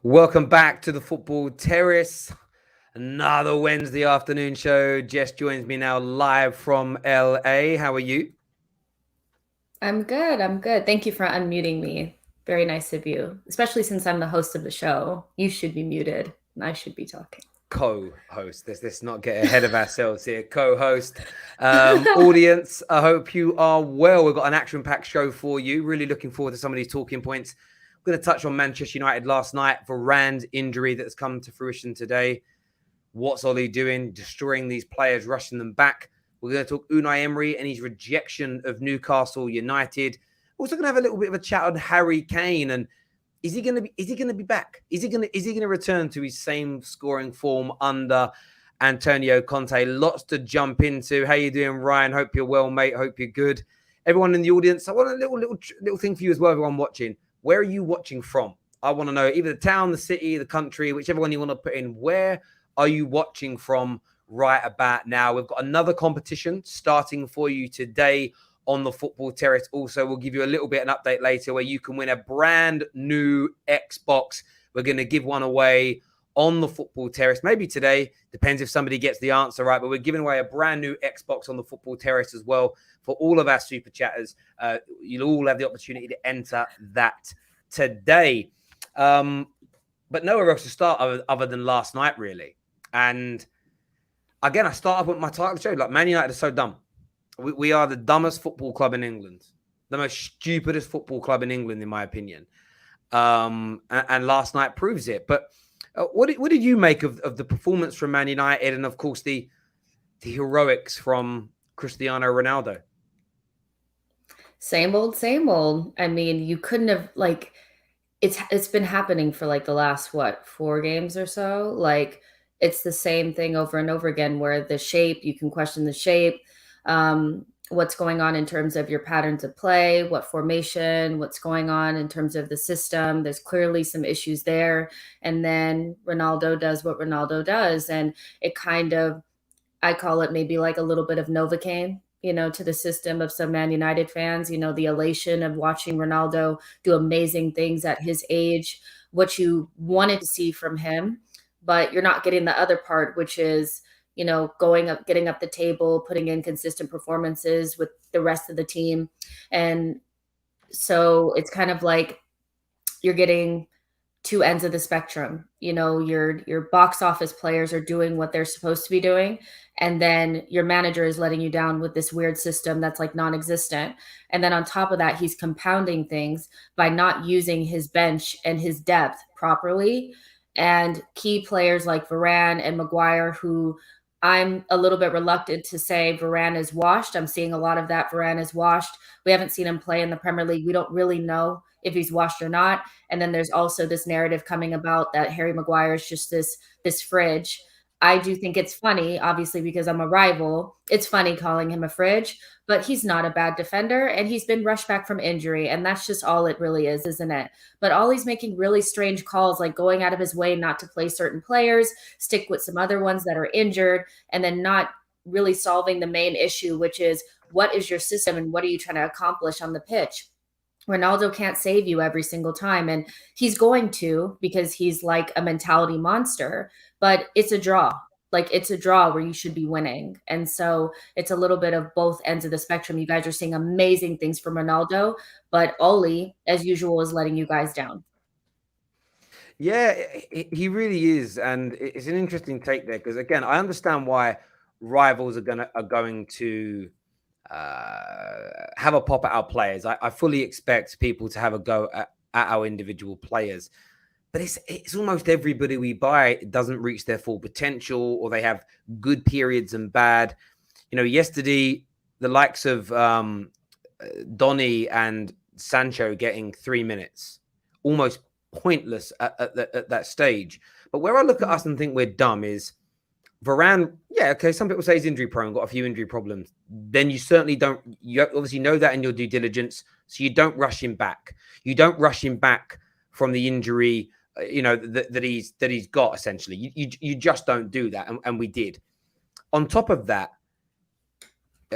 Welcome back to the Football Terrace. Another Wednesday afternoon show. Jess joins me now live from LA. How are you? I'm good. Thank you for unmuting me. Very nice of you, especially since I'm the host of the show. You should be muted and I should be talking. Co-host. Let's not get ahead of ourselves here. Co-host. Audience, I hope you are well. We've got an action-packed show for you. Really looking forward to some of these talking points. We're going to touch on Manchester United last night, Varane's injury that's come to fruition today. What's Ollie doing? Destroying these players, rushing them back. We're going to talk Unai Emery and his rejection of Newcastle United. We're also going to have a little bit of a chat on Harry Kane and is he going to be back? Is he going to return to his same scoring form under Antonio Conte? Lots to jump into. How you doing, Ryan? Hope you're well, mate. Hope you're good. Everyone in the audience, I want a little thing for you as well, everyone watching. Where are you watching from? I want to know either the town, the city, the country, whichever one you want to put in. Where are you watching from right about now? We've got another competition starting for you today on the Football Terrace. Also, we'll give you a little bit of an update later where you can win a brand new Xbox. We're going to give one away on the Football Terrace. Maybe today, depends if somebody gets the answer right, but we're giving away a brand new Xbox on the Football Terrace as well for all of our super chatters. You'll all have the opportunity to enter that today. But nowhere else to start other than last night, really. And again, I start up with my title show. Like, Man United is so dumb. We are the dumbest football club in England, the most stupidest football club in England, in my opinion. And last night proves it. But what did you make of the performance from Man United and, of course, the heroics from Cristiano Ronaldo? Same old, same old. I mean, you couldn't have it's been happening for like the last 4 games or so. Like it's the same thing over and over again where the shape, you can question the shape. What's going on in terms of your patterns of play, what formation, what's going on in terms of the system. There's clearly some issues there. And then Ronaldo does what Ronaldo does. And it kind of, I call it maybe like a little bit of Novocaine, to the system of some Man United fans, the elation of watching Ronaldo do amazing things at his age, what you wanted to see from him, but you're not getting the other part, which is, going up, getting up the table, putting in consistent performances with the rest of the team. And so it's kind of like you're getting 2 ends of the spectrum. Your box office players are doing what they're supposed to be doing. And then your manager is letting you down with this weird system that's like non-existent. And then on top of that, he's compounding things by not using his bench and his depth properly. And key players like Varane and Maguire, who I'm a little bit reluctant to say Varane is washed. I'm seeing a lot of that. Varane is washed. We haven't seen him play in the Premier League. We don't really know if he's washed or not. And then there's also this narrative coming about that Harry Maguire is just this fridge. I do think it's funny, obviously, because I'm a rival. It's funny calling him a fridge, but he's not a bad defender, and he's been rushed back from injury, and that's just all it really is, isn't it? But Ollie's making really strange calls, like going out of his way not to play certain players, stick with some other ones that are injured, and then not really solving the main issue, which is what is your system and what are you trying to accomplish on the pitch? Ronaldo can't save you every single time, and he's going to because he's like a mentality monster, but it's a draw. Like it's a draw where you should be winning. And so it's a little bit of both ends of the spectrum. You guys are seeing amazing things from Ronaldo, but Oli, as usual, is letting you guys down. Yeah, he really is. And it's an interesting take there because, again, I understand why rivals are going to have a pop at our players. I fully expect people to have a go at our individual players, but it's almost everybody we buy doesn't reach their full potential, or they have good periods and bad. Yesterday the likes of Donny and Sancho getting 3 minutes, almost pointless at that stage. But where I look at us and think we're dumb is Varane, yeah, okay, some people say he's injury prone, got a few injury problems. Then you certainly don't, you obviously know that in your due diligence, so you don't rush him back. You don't rush him back from the injury, that he's got, essentially. You just don't do that, and we did. On top of that,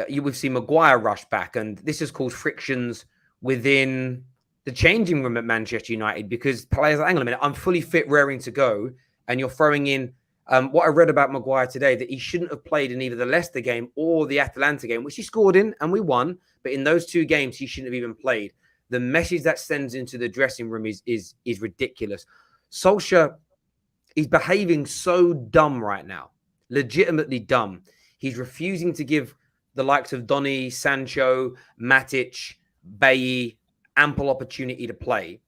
you would see Maguire rush back, and this has caused frictions within the changing room at Manchester United, because players are, hang on a minute, I'm fully fit, raring to go, and you're throwing in what I read about Maguire today, that he shouldn't have played in either the Leicester game or the Atalanta game, which he scored in and we won. But in those two games, he shouldn't have even played. The message that sends into the dressing room is ridiculous. Solskjaer, he's behaving so dumb right now, legitimately dumb. He's refusing to give the likes of Donny, Sancho, Matic, Bailly ample opportunity to play.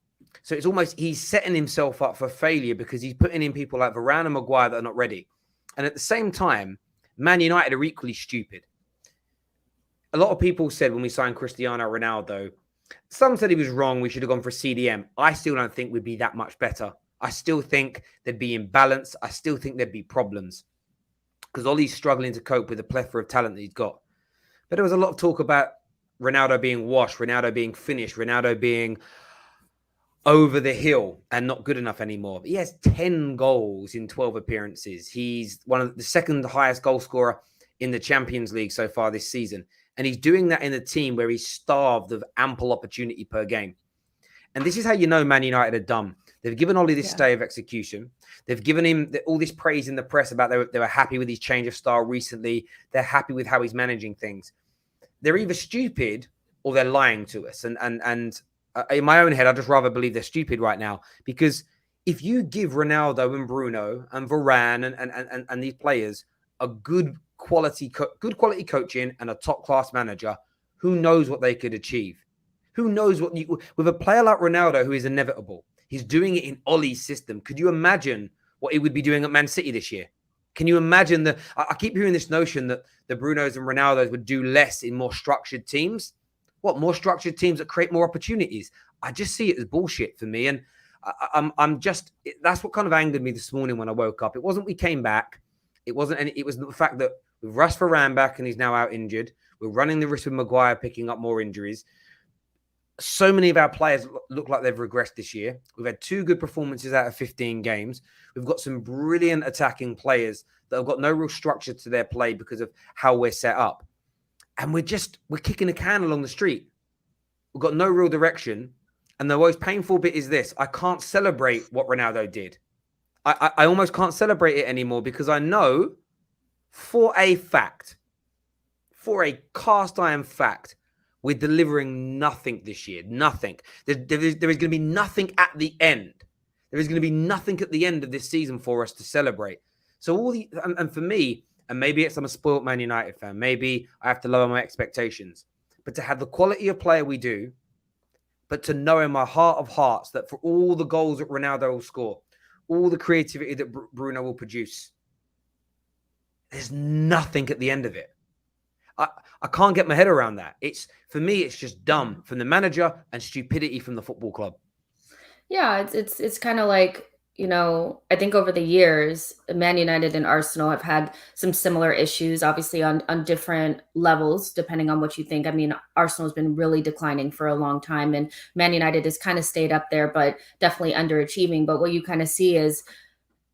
So it's almost, he's setting himself up for failure because he's putting in people like Varane and Maguire that are not ready. And at the same time, Man United are equally stupid. A lot of people said when we signed Cristiano Ronaldo, some said he was wrong, we should have gone for a CDM. I still don't think we'd be that much better. I still think there'd be imbalance. I still think there'd be problems because Ollie's struggling to cope with the plethora of talent that he's got. But there was a lot of talk about Ronaldo being washed, Ronaldo being finished, Ronaldo being over the hill and not good enough anymore. But he has 10 goals in 12 appearances. He's one of the second highest goal scorer in the Champions League so far this season. And he's doing that in a team where he's starved of ample opportunity per game. And this is how you know Man United are dumb. They've given Ollie this stay of execution. They've given him all this praise in the press about they were happy with his change of style recently. They're happy with how he's managing things. They're either stupid or they're lying to us. And in my own head, I'd just rather believe they're stupid right now, because if you give Ronaldo and Bruno and Varane and these players a good quality coaching and a top class manager, who knows what they could achieve? Who knows what with a player like Ronaldo, who is inevitable, he's doing it in Ollie's system. Could you imagine what he would be doing at Man City this year? Can you imagine I keep hearing this notion that the Brunos and Ronaldos would do less in more structured teams. What, more structured teams that create more opportunities? I just see it as bullshit for me. And I'm just, that's what kind of angered me this morning when I woke up. It wasn't we came back. It wasn't, and it was the fact that we've rushed Varane back and he's now out injured. We're running the risk with Maguire picking up more injuries. So many of our players look like they've regressed this year. We've had 2 good performances out of 15 games. We've got some brilliant attacking players that have got no real structure to their play because of how we're set up. And we're kicking a can along the street. We've got no real direction. And the most painful bit is this. I can't celebrate what Ronaldo did. I almost can't celebrate it anymore because I know for a fact, for a cast iron fact, we're delivering nothing this year. Nothing. There is going to be nothing at the end. There is going to be nothing at the end of this season for us to celebrate. So and for me, and maybe I'm a spoiled Man United fan. Maybe I have to lower my expectations. But to have the quality of player we do, but to know in my heart of hearts that for all the goals that Ronaldo will score, all the creativity that Bruno will produce, there's nothing at the end of it. I can't get my head around that. For me, it's just dumb from the manager and stupidity from the football club. Yeah, it's kind of like, I think over the years, Man United and Arsenal have had some similar issues, obviously on different levels, depending on what you think. I mean, Arsenal's been really declining for a long time, and Man United has kind of stayed up there, but definitely underachieving. But what you kind of see is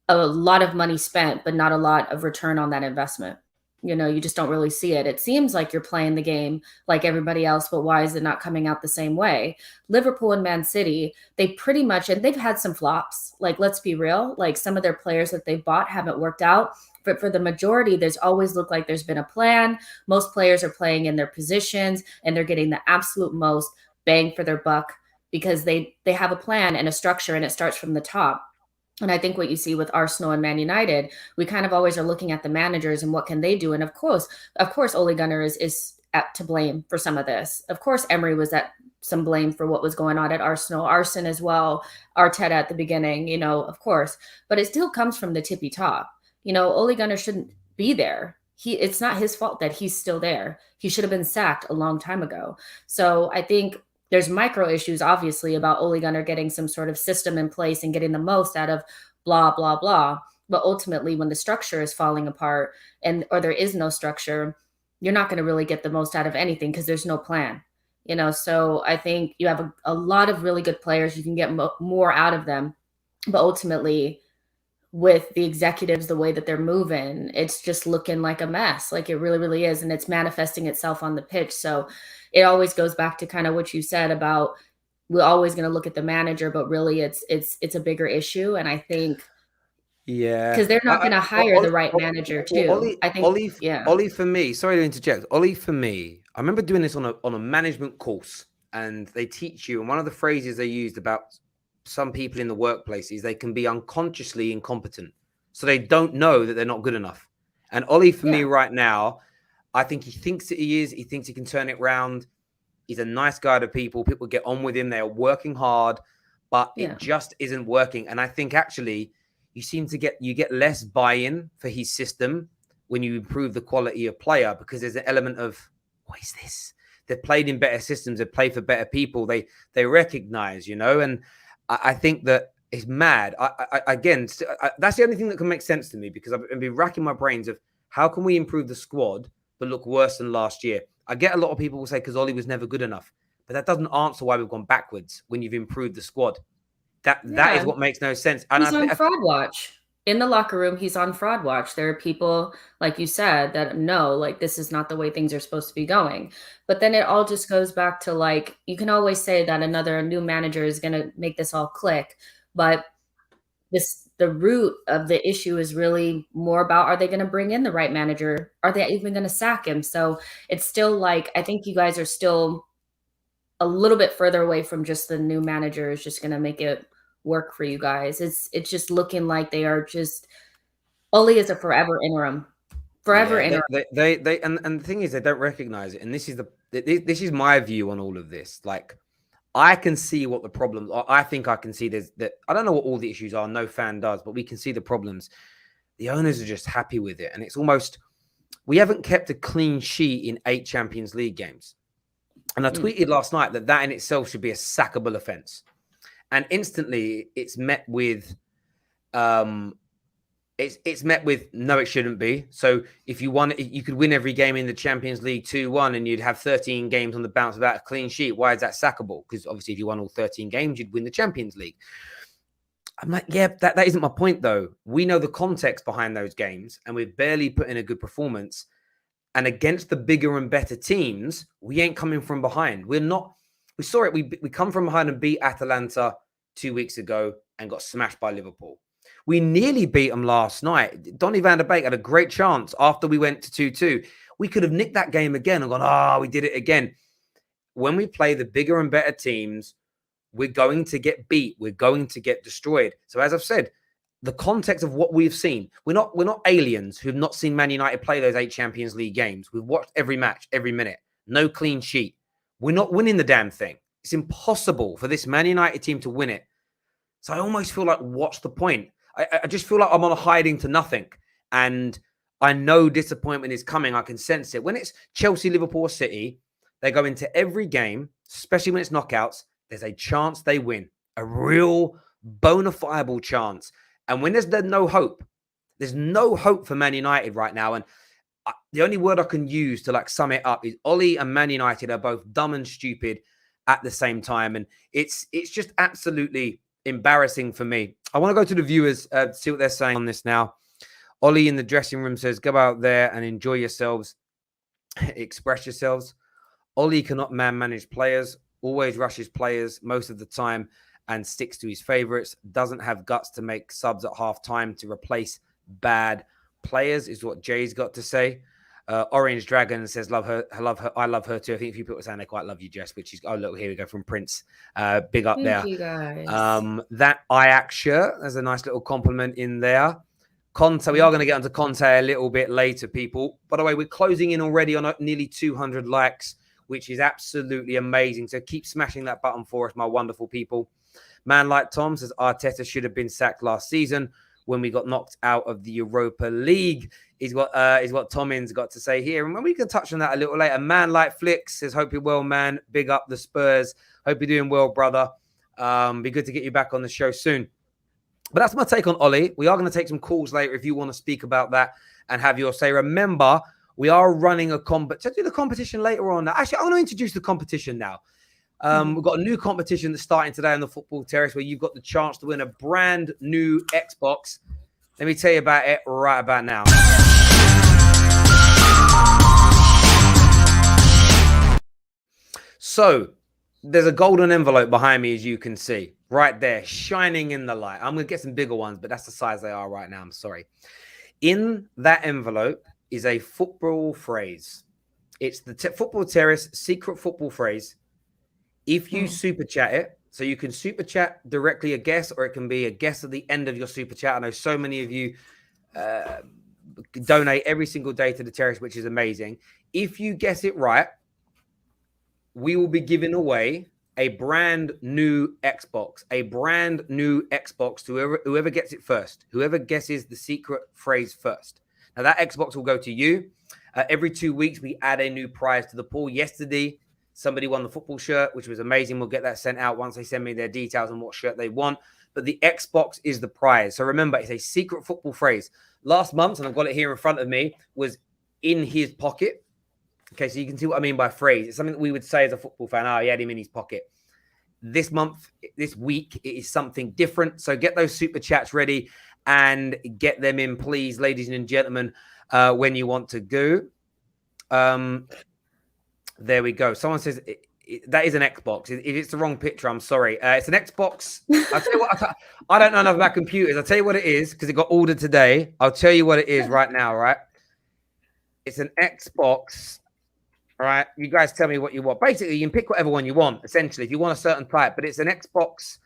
a lot of money spent, but not a lot of return on that investment. You just don't really see it. It seems like you're playing the game like everybody else, but why is it not coming out the same way? Liverpool and Man City, they pretty much, and they've had some flops. Like, let's be real. Like, some of their players that they bought haven't worked out. But for the majority, there's always looked like there's been a plan. Most players are playing in their positions and they're getting the absolute most bang for their buck because they have a plan and a structure, and it starts from the top. And I think what you see with Arsenal and Man United, we kind of always are looking at the managers and what can they do. And of course, Ole Gunnar is to blame for some of this. Of course, Emery was at some blame for what was going on at Arsenal. Arsene as well, Arteta at the beginning, of course. But it still comes from the tippy top. Ole Gunnar shouldn't be there. It's not his fault that he's still there. He should have been sacked a long time ago. So I think there's micro issues, obviously, about Ole Gunnar getting some sort of system in place and getting the most out of blah, blah, blah. But ultimately, when the structure is falling apart or there is no structure, you're not going to really get the most out of anything because there's no plan. So I think you have a lot of really good players. You can get more out of them. But ultimately, with the executives, the way that they're moving, it's just looking like a mess. Like, it really, really is. And it's manifesting itself on the pitch. So it always goes back to kind of what you said about we're always going to look at the manager, but really it's a bigger issue. And I think because they're not going to hire the right manager too. I think, Ollie for me, sorry to interject. Ollie for me, I remember doing this on a management course, and they teach you, and one of the phrases they used about some people in the workplace is they can be unconsciously incompetent. So they don't know that they're not good enough. And Ollie for me right now, I think he thinks that he is. He thinks he can turn it round. He's a nice guy to people. People get on with him. They are working hard, but it just isn't working. And I think actually you get less buy-in for his system when you improve the quality of player, because there's an element of, what is this? They've played in better systems. They've played for better people. They recognize, and I think that it's mad. That's the only thing that can make sense to me, because I've been racking my brains of how can we improve the squad but look worse than last year. I get a lot of people will say because Ollie was never good enough, but that doesn't answer why we've gone backwards when you've improved the squad. That is what makes no sense. And he's on fraud watch. In the locker room, he's on fraud watch. There are people, like you said, that know, like, this is not the way things are supposed to be going. But then it all just goes back to, like, you can always say that a new manager is going to make this all click. But the root of the issue is really more about, are they going to bring in the right manager? Are they even going to sack him? So it's still like, I think you guys are still a little bit further away from just the new manager is just going to make it work for you guys. It's just looking like they are just, Oli is a forever interim. Interim. They and the thing is, they don't recognize it. And this is my view on all of this. Like, I can see what the problems are. I think I can see that. I don't know what all the issues are. No fan does, but we can see the problems. The owners are just happy with it. And it's almost, we haven't kept a clean sheet in 8 Champions League games. And I tweeted last night that in itself should be a sackable offense. And instantly it's met with, it's met with, no, it shouldn't be. So if you won, you could win every game in the Champions League 2-1 and you'd have 13 games on the bounce without a clean sheet. Why is that sackable? Because obviously if you won all 13 games, you'd win the Champions League. I'm like, yeah, that isn't my point though. We know the context behind those games and we've barely put in a good performance. And against the bigger and better teams, we ain't coming from behind. We saw it. We come from behind and beat Atalanta 2 weeks ago and got smashed by Liverpool. We nearly beat them last night. Donny van der Beek had a great chance after we went to 2-2. We could have nicked that game again and gone, we did it again. When we play the bigger and better teams, we're going to get beat. We're going to get destroyed. So as I've said, the context of what we've seen, we're not aliens who've not seen Man United play those 8 Champions League games. We've watched every match, every minute. No clean sheet. We're not winning the damn thing. It's impossible for this Man United team to win it. So I almost feel like, what's the point? I just feel like I'm on a hiding to nothing. And I know disappointment is coming. I can sense it. When it's Chelsea, Liverpool, City, they go into every game, especially when it's knockouts, there's a chance they win. A real bona fide chance. And when there's no hope for Man United right now. And the only word I can use to sum it up is Ollie and Man United are both dumb and stupid at the same time. And it's just absolutely embarrassing for me. I want to go to the viewers, see what they're saying on this now. Ollie in the dressing room says, go out there and enjoy yourselves. Express yourselves. Ollie cannot manage players, always rushes players most of the time and sticks to his favorites. Doesn't have guts to make subs at half time to replace bad players, is what Jay's got to say. Orange Dragon says, love her. I love her too. I think a few people are saying they quite love you, Jess, which is, look, here we go from Prince. Big up there. Thank you guys. That Ajax shirt, there's a nice little compliment in there. CONTE, we are going to get onto CONTE a little bit later, people. By the way, we're closing in already on nearly 200 likes, which is absolutely amazing. So keep smashing that button for us, my wonderful people. Man like Tom says, Arteta should have been sacked last season when we got knocked out of the Europa League, is what Tomin's got to say here. And we can touch on that a little later. Man like Flicks says, hope you're well, man. Big up the Spurs. Hope you're doing well, brother. Be good to get you back on the show soon. But that's my take on Ollie. We are going to take some calls later if you want to speak about that and have your say. Remember, we are running a competition. Do the competition later on. Actually, I want to introduce the competition now. We've got a new competition that's starting today on the Football Terrace where you've got the chance to win a brand new Xbox. Let me tell you about it right about now. So, there's a golden envelope behind me, as you can see, right there, shining in the light. I'm going to get some bigger ones, but that's the size they are right now. I'm sorry. In that envelope is a football phrase. It's the Football Terrace secret football phrase. If you super chat it, so you can super chat directly a guess, or it can be a guess at the end of your super chat. I know so many of you donate every single day to the Terrace, which is amazing. If you guess it right, we will be giving away a brand new Xbox, to whoever gets it first, whoever guesses the secret phrase first. Now that Xbox will go to you. Every 2 weeks, we add a new prize to the pool. Yesterday, somebody won the football shirt, which was amazing. We'll get that sent out once they send me their details on what shirt they want. But the Xbox is the prize. So remember, it's a secret football phrase. Last month, and I've got it here in front of me, was in his pocket. Okay, so you can see what I mean by phrase. It's something that we would say as a football fan. Oh, he had him in his pocket. This month, this week, it is something different. So get those super chats ready and get them in, please, ladies and gentlemen, when you want to go. There we go. Someone says that is an Xbox. If it's the wrong picture, I'm sorry. It's an Xbox. I'll tell you what, I don't know enough about computers. I'll tell you what it is because it got ordered today. I'll tell you what it is right now, right? It's an Xbox. All right, you guys tell me what you want. Basically, you can pick whatever one you want, essentially, if you want a certain type. But it's an Xbox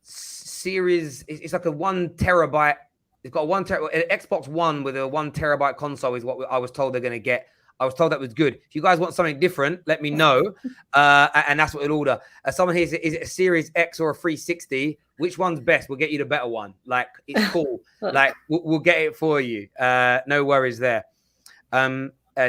series. It's like a 1 terabyte. It's got an Xbox One with a 1 terabyte console is what I was told they're going to get. I was told that was good. If you guys want something different, let me know. And that's what we'll order. Someone here, is it a Series X or a 360? Which one's best? We'll get you the better one. Like, it's cool. Like, we'll get it for you. No worries there.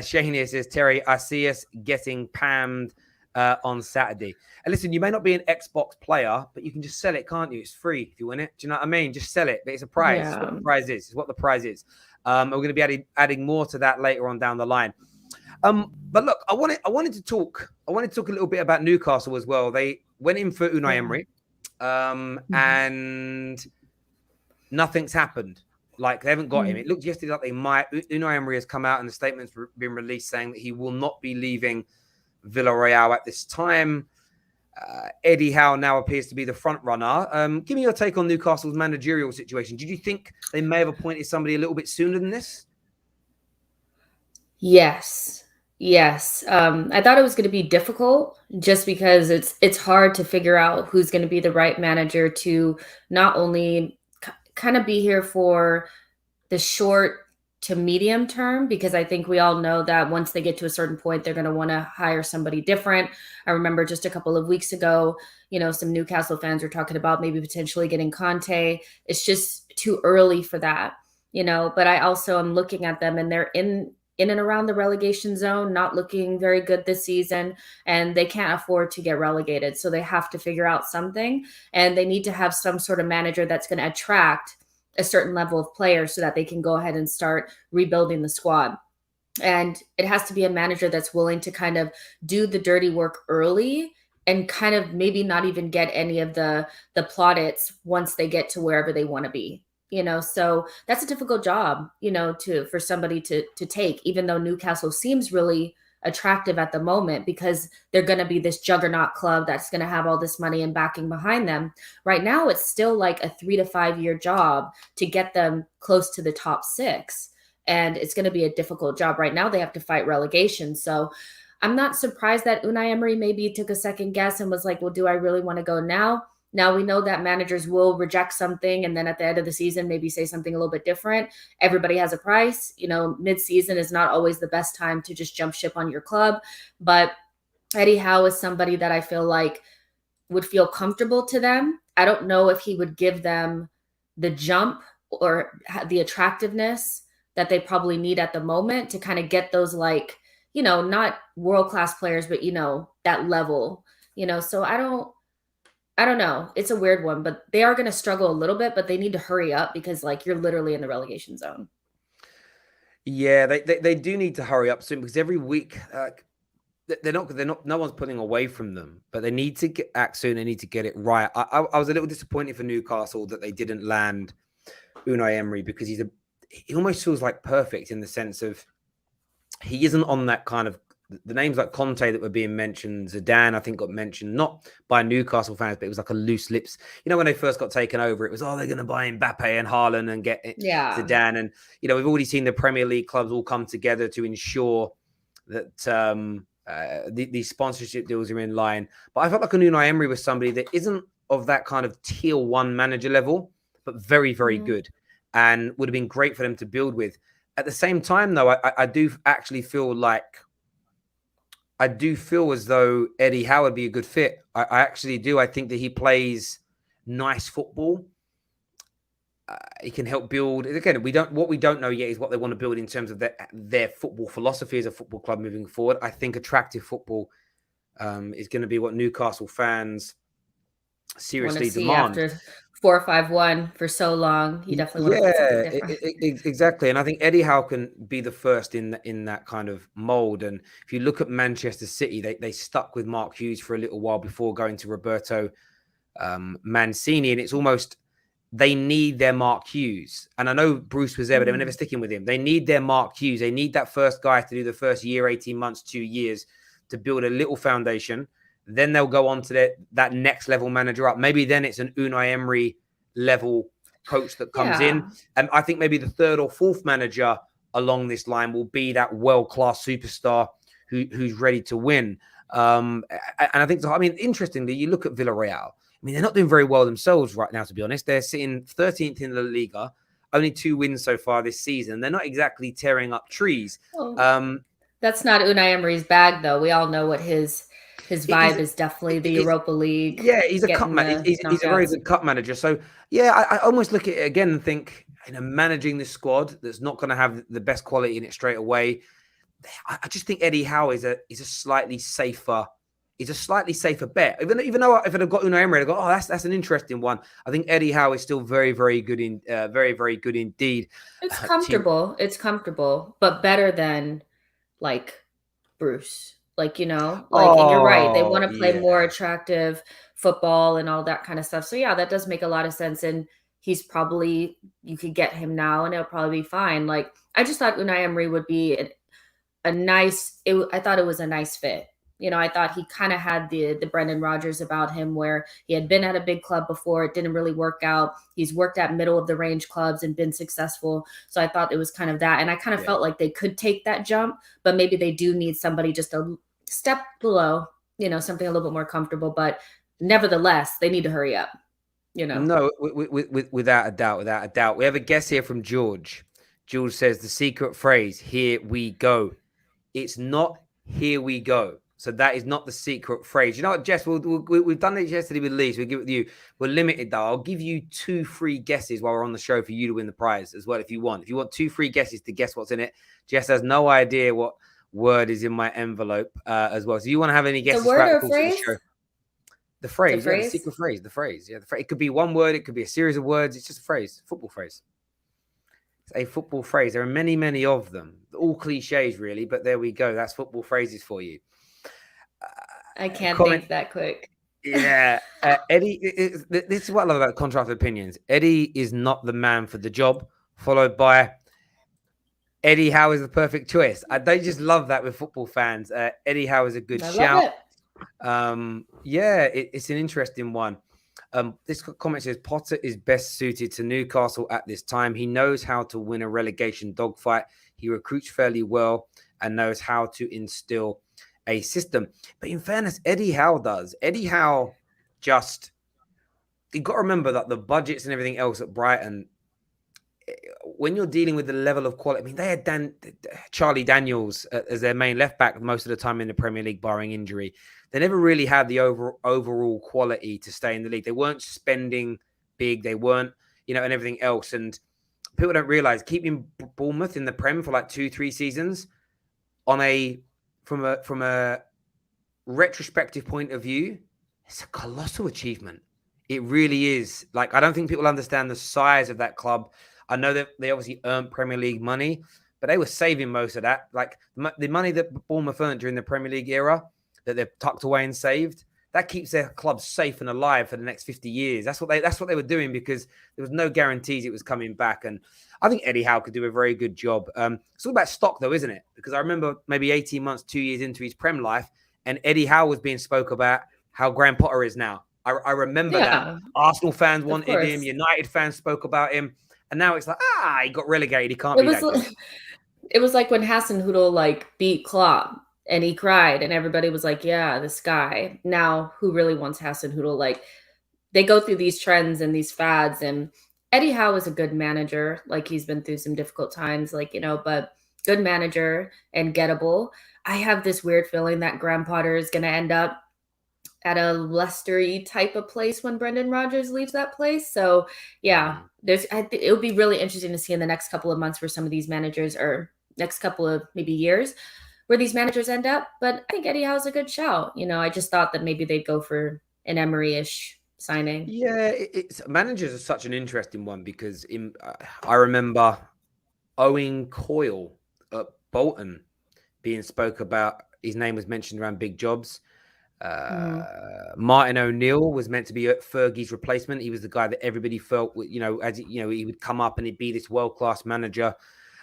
Shane here says, Terry, I see us getting pammed on Saturday. And listen, you may not be an Xbox player, but you can just sell it, can't you? It's free if you win it. Do you know what I mean? Just sell it. But it's a prize. Yeah. It's what the prize is. It's what the prize is. We're going to be adding more to that later on down the line. But look, I wanted to talk a little bit about Newcastle as well. They went in for Unai Emery, and nothing's happened. Like, they haven't got him. It looked yesterday like they might. Unai Emery has come out and the statement's been released saying that he will not be leaving Villarreal at this time. Eddie Howe now appears to be the front runner. Give me your take on Newcastle's managerial situation. Did you think they may have appointed somebody a little bit sooner than this? Yes. I thought it was going to be difficult just because it's hard to figure out who's going to be the right manager to not only kind of be here for the short to medium term, because I think we all know that once they get to a certain point, they're going to want to hire somebody different. I remember just a couple of weeks ago, some Newcastle fans were talking about maybe potentially getting Conte. It's just too early for that, but I also am looking at them and they're in and around the relegation zone, not looking very good this season, and they can't afford to get relegated. So they have to figure out something, and they need to have some sort of manager that's going to attract a certain level of players so that they can go ahead and start rebuilding the squad. And it has to be a manager that's willing to kind of do the dirty work early and kind of maybe not even get any of the plaudits once they get to wherever they want to be. So that's a difficult job, for somebody to take, even though Newcastle seems really attractive at the moment because they're going to be this juggernaut club that's going to have all this money and backing behind them. Right now, it's still like a 3 to 5 year job to get them close to the top 6. And it's going to be a difficult job. Right now, they have to fight relegation. So I'm not surprised that Unai Emery maybe took a second guess and was like, well, do I really want to go now? Now we know that managers will reject something and then at the end of the season, maybe say something a little bit different. Everybody has a price. Mid-season is not always the best time to just jump ship on your club. But Eddie Howe is somebody that I feel like would feel comfortable to them. I don't know if he would give them the jump or the attractiveness that they probably need at the moment to kind of get those, like, not world-class players, but, that level, so I don't know. It's a weird one, but they are going to struggle a little bit, but they need to hurry up because, like, you're literally in the relegation zone. Yeah, they do need to hurry up soon because every week they're not. No one's putting away from them, but they need to act soon. They need to get it right. I was a little disappointed for Newcastle that they didn't land Unai Emery because he almost feels like perfect in the sense of he isn't on that kind of the names like Conte that were being mentioned, Zidane, I think got mentioned, not by Newcastle fans, but it was like a loose lips. You know, when they first got taken over, it was, they're going to buy Mbappe and Haaland and get Zidane. And, we've already seen the Premier League clubs all come together to ensure that these sponsorship deals are in line. But I felt like Unai Emery was somebody that isn't of that kind of tier 1 manager level, but very, very good, and would have been great for them to build with. At the same time, though, I do actually feel as though Eddie Howe would be a good fit. I actually do. I think that he plays nice football. He can help build. Again, what we don't know yet is what they want to build in terms of their football philosophy as a football club moving forward. I think attractive football is going to be what Newcastle fans seriously demand. After 4-5-1 for so long, you definitely want to put something different. Exactly. And I think Eddie Howe can be the first in that kind of mold. And if you look at Manchester City, they stuck with Mark Hughes for a little while before going to Roberto Mancini, and it's almost they need their Mark Hughes. And I know Bruce was there, but they were never sticking with him. They need their Mark Hughes. They need that first guy to do the first year, 18 months, 2 years to build a little foundation. Then they'll go on to that next level manager up. Maybe then it's an Unai Emery level coach that comes in. And I think maybe the third or fourth manager along this line will be that world-class superstar who's ready to win. And I think, interestingly, you look at Villarreal. They're not doing very well themselves right now, to be honest. They're sitting 13th in La Liga, only 2 wins so far this season. They're not exactly tearing up trees. That's not Unai Emery's bag, though. We all know what his vibe is definitely the Europa League. Yeah, he's a cup manager. He's a very good cup manager. So, I almost look at it again and think, managing this squad that's not going to have the best quality in it straight away. I just think Eddie Howe is a slightly safer. He's a slightly safer bet. Even though if I'd have got Unai Emery, I'd go, that's an interesting one. I think Eddie Howe is still very, very good very, very good indeed. It's comfortable. It's comfortable, but better than Bruce. And you're right. They want to play more attractive football and all that kind of stuff. So that does make a lot of sense. And he's probably, you could get him now and it'll probably be fine. I just thought Unai Emery would be I thought it was a nice fit. I thought he kind of had the Brendan Rodgers about him, where he had been at a big club before. It didn't really work out. He's worked at middle of the range clubs and been successful. So I thought it was kind of that. And I kind of felt like they could take that jump, but maybe they do need somebody just a step below, something a little bit more comfortable. But nevertheless, they need to hurry up, No, without a doubt. We have a guess here from George. George says the secret phrase, "Here we go." It's not "here we go." So that is not the secret phrase. You know what, Jess? We've done it yesterday with Lee, so we'll give it to you. We're limited, though. I'll give you 2 free guesses while we're on the show for you to win the prize as well, if you want. If you want 2 free guesses to guess what's in it, Jess has no idea what word is in my envelope as well. So you want to have any guesses? The word or phrase? The phrase, the secret phrase, the phrase. Yeah, it could be one word. It could be a series of words. It's just a phrase, football phrase. It's a football phrase. There are many, many of them. All cliches, really, but there we go. That's football phrases for you. I can't think that quick. Yeah. Eddie, this is what I love about contrast opinions. Eddie is not the man for the job, followed by Eddie Howe is the perfect choice. They just love that with football fans. Eddie Howe is a good shout. It's an interesting one. This comment says Potter is best suited to Newcastle at this time. He knows how to win a relegation dogfight. He recruits fairly well and knows how to instill a system. But in fairness, Eddie Howe does. Eddie Howe you've got to remember that the budgets and everything else at Brighton, when you're dealing with the level of quality, they had Charlie Daniels as their main left back most of the time in the Premier League, barring injury. They never really had the overall quality to stay in the league. They weren't spending big. They weren't, and everything else. And people don't realize keeping Bournemouth in the Prem for 2-3 seasons from a retrospective point of view, it's a colossal achievement. It really is. I don't think people understand the size of that club. I know that they obviously earned Premier League money, but they were saving most of that. The money that Bournemouth earned during the Premier League era that they've tucked away and saved, that keeps their club safe and alive for the next 50 years. That's what they were doing, because there was no guarantees it was coming back. And I think Eddie Howe could do a very good job. It's all about stock, though, isn't it? because I remember maybe 18 months, 2 years into his Prem life, and Eddie Howe was being spoke about how Graham Potter is now. I remember that. Arsenal fans wanted him, United fans spoke about him, and now it's like, he got relegated. He can't be that good. It was like when Hasenhüttl like beat Klopp and he cried and everybody was like, yeah, this guy. Now who really wants Hasenhüttl? Like they go through these trends and these fads, and Eddie Howe is a good manager. Like he's been through some difficult times, like, but good manager and gettable. I have this weird feeling that Graham Potter is going to end up at a Leicester-y type of place when Brendan Rodgers leaves that place. So yeah, it would be really interesting to see in the next couple of months where some of these managers, or next couple of maybe years, where these managers end up. But I think Eddie Howe's a good shout. I just thought that maybe they'd go for an Emery-ish signing. Yeah, managers are such an interesting one because I remember Owen Coyle at Bolton being spoke about. His name was mentioned around big jobs. Martin O'Neill was meant to be Fergie's replacement. He was the guy that everybody felt, he would come up and he'd be this world-class manager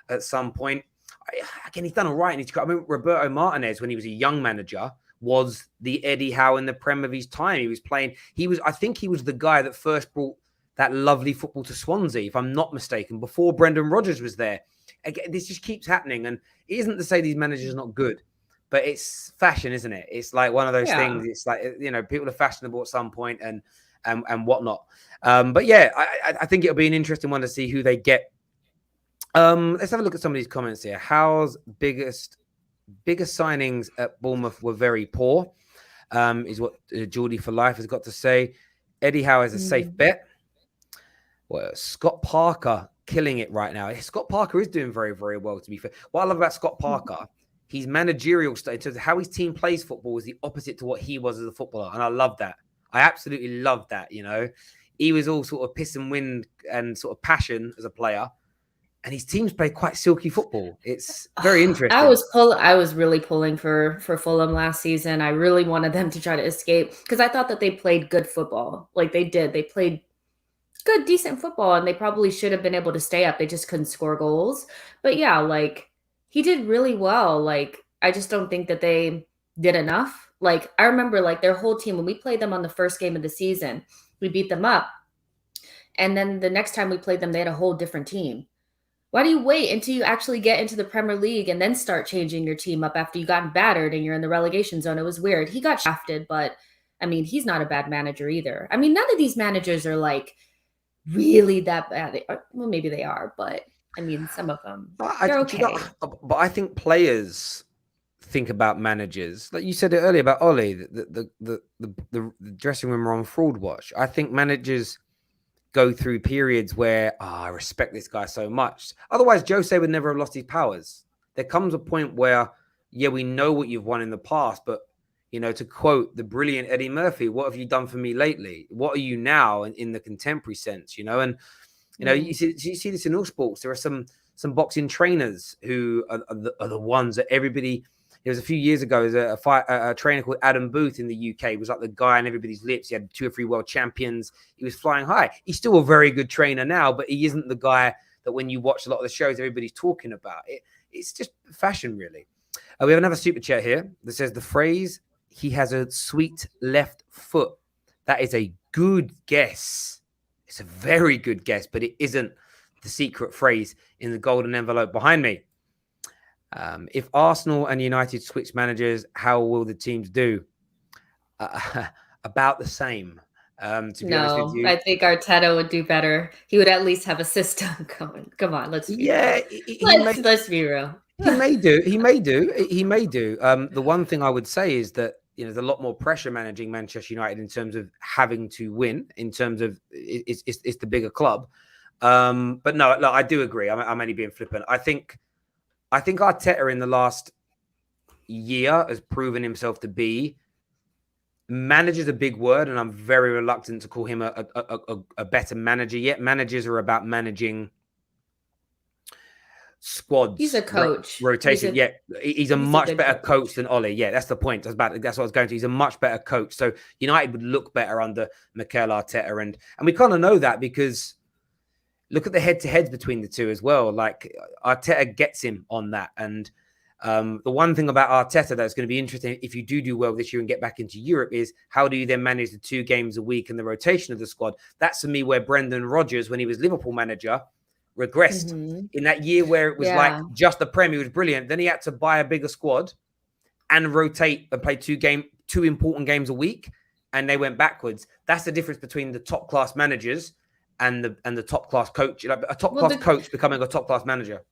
at some point. Again, he's done all right. I mean, Roberto Martinez, when he was a young manager, was the Eddie Howe in the Prem of his time. He was playing. I think he was the guy that first brought that lovely football to Swansea, if I'm not mistaken, before Brendan Rodgers was there. Again, this just keeps happening. And it isn't to say these managers are not good, but it's fashion, isn't it? It's like one of those things. It's like, people are fashionable at some point and whatnot. But yeah, I think it'll be an interesting one to see who they get. Let's have a look at some of these comments here. Howe's biggest signings at Bournemouth were very poor, is what Geordie for Life has got to say. Eddie Howe is a safe bet. Well, Scott Parker killing it right now. Scott Parker is doing very, very well, to be fair. What I love about Scott Parker, his managerial style, in terms of how his team plays football, is the opposite to what he was as a footballer. And I love that. I absolutely love that, He was all sort of piss and wind and sort of passion as a player. And his teams play quite silky football. It's very interesting. I was really pulling for Fulham last season. I really wanted them to try to escape because I thought that they played good football. Like they did. They played good, decent football, and they probably should have been able to stay up. They just couldn't score goals. But yeah, like he did really well. Like I just don't think that they did enough. Like I remember like their whole team, when we played them on the first game of the season, we beat them up. And then the next time we played them, they had a whole different team. Why do you wait until you actually get into the Premier League and then start changing your team up after you got battered and you're in the relegation zone? It was weird. He got shafted, but I mean, he's not a bad manager either. I mean, none of these managers are like really that bad. Well, maybe they are, but I mean, some of them, they're okay. But I think players think about managers. Like you said it earlier about Ollie, the dressing room are on fraud watch. I think managers go through periods where I respect this guy so much. Otherwise, Jose would never have lost his powers. There comes a point where, we know what you've won in the past, but to quote the brilliant Eddie Murphy, what have you done for me lately? What are you now in the contemporary sense? And you see this in all sports. There are some boxing trainers who are the ones that everybody. It was a few years ago. There was a trainer called Adam Booth in the UK. He was like the guy on everybody's lips. He had 2 or 3 world champions. He was flying high. He's still a very good trainer now, but he isn't the guy that when you watch a lot of the shows, everybody's talking about. It's just fashion, really. We have another super chat here that says the phrase, he has a sweet left foot. That is a good guess. It's a very good guess, but it isn't the secret phrase in the golden envelope behind me. If Arsenal and United switch managers, how will the teams do? About the same. To be honest with you, I think Arteta would do better. He would at least have a system going. Come on, let's be real. Let's be real. He may do. The one thing I would say is that there's a lot more pressure managing Manchester United in terms of having to win. In terms of it's the bigger club. But no, I do agree. I'm only being flippant. I think Arteta in the last year has proven himself to be. Manager's a big word, and I'm very reluctant to call him a better manager yet. Managers are about managing squads. He's a coach. Rotation. He's a much better coach than Ollie. Yeah, that's the point. That's what I was going to. He's a much better coach. So United would look better under Mikel Arteta, and we kind of know that because look at the head-to-heads between the two as well. Like Arteta gets him on that, and The one thing about Arteta that's going to be interesting if you do well this year and get back into Europe is how do you then manage the 2 games a week and the rotation of the squad? That's for me where Brendan Rodgers, when he was Liverpool manager, regressed. In that year where it was like just the Premier was brilliant. Then he had to buy a bigger squad and rotate and play 2 important games a week, and they went backwards. That's the difference between the top class managers and the top class coach. Like a top class coach becoming a top class manager.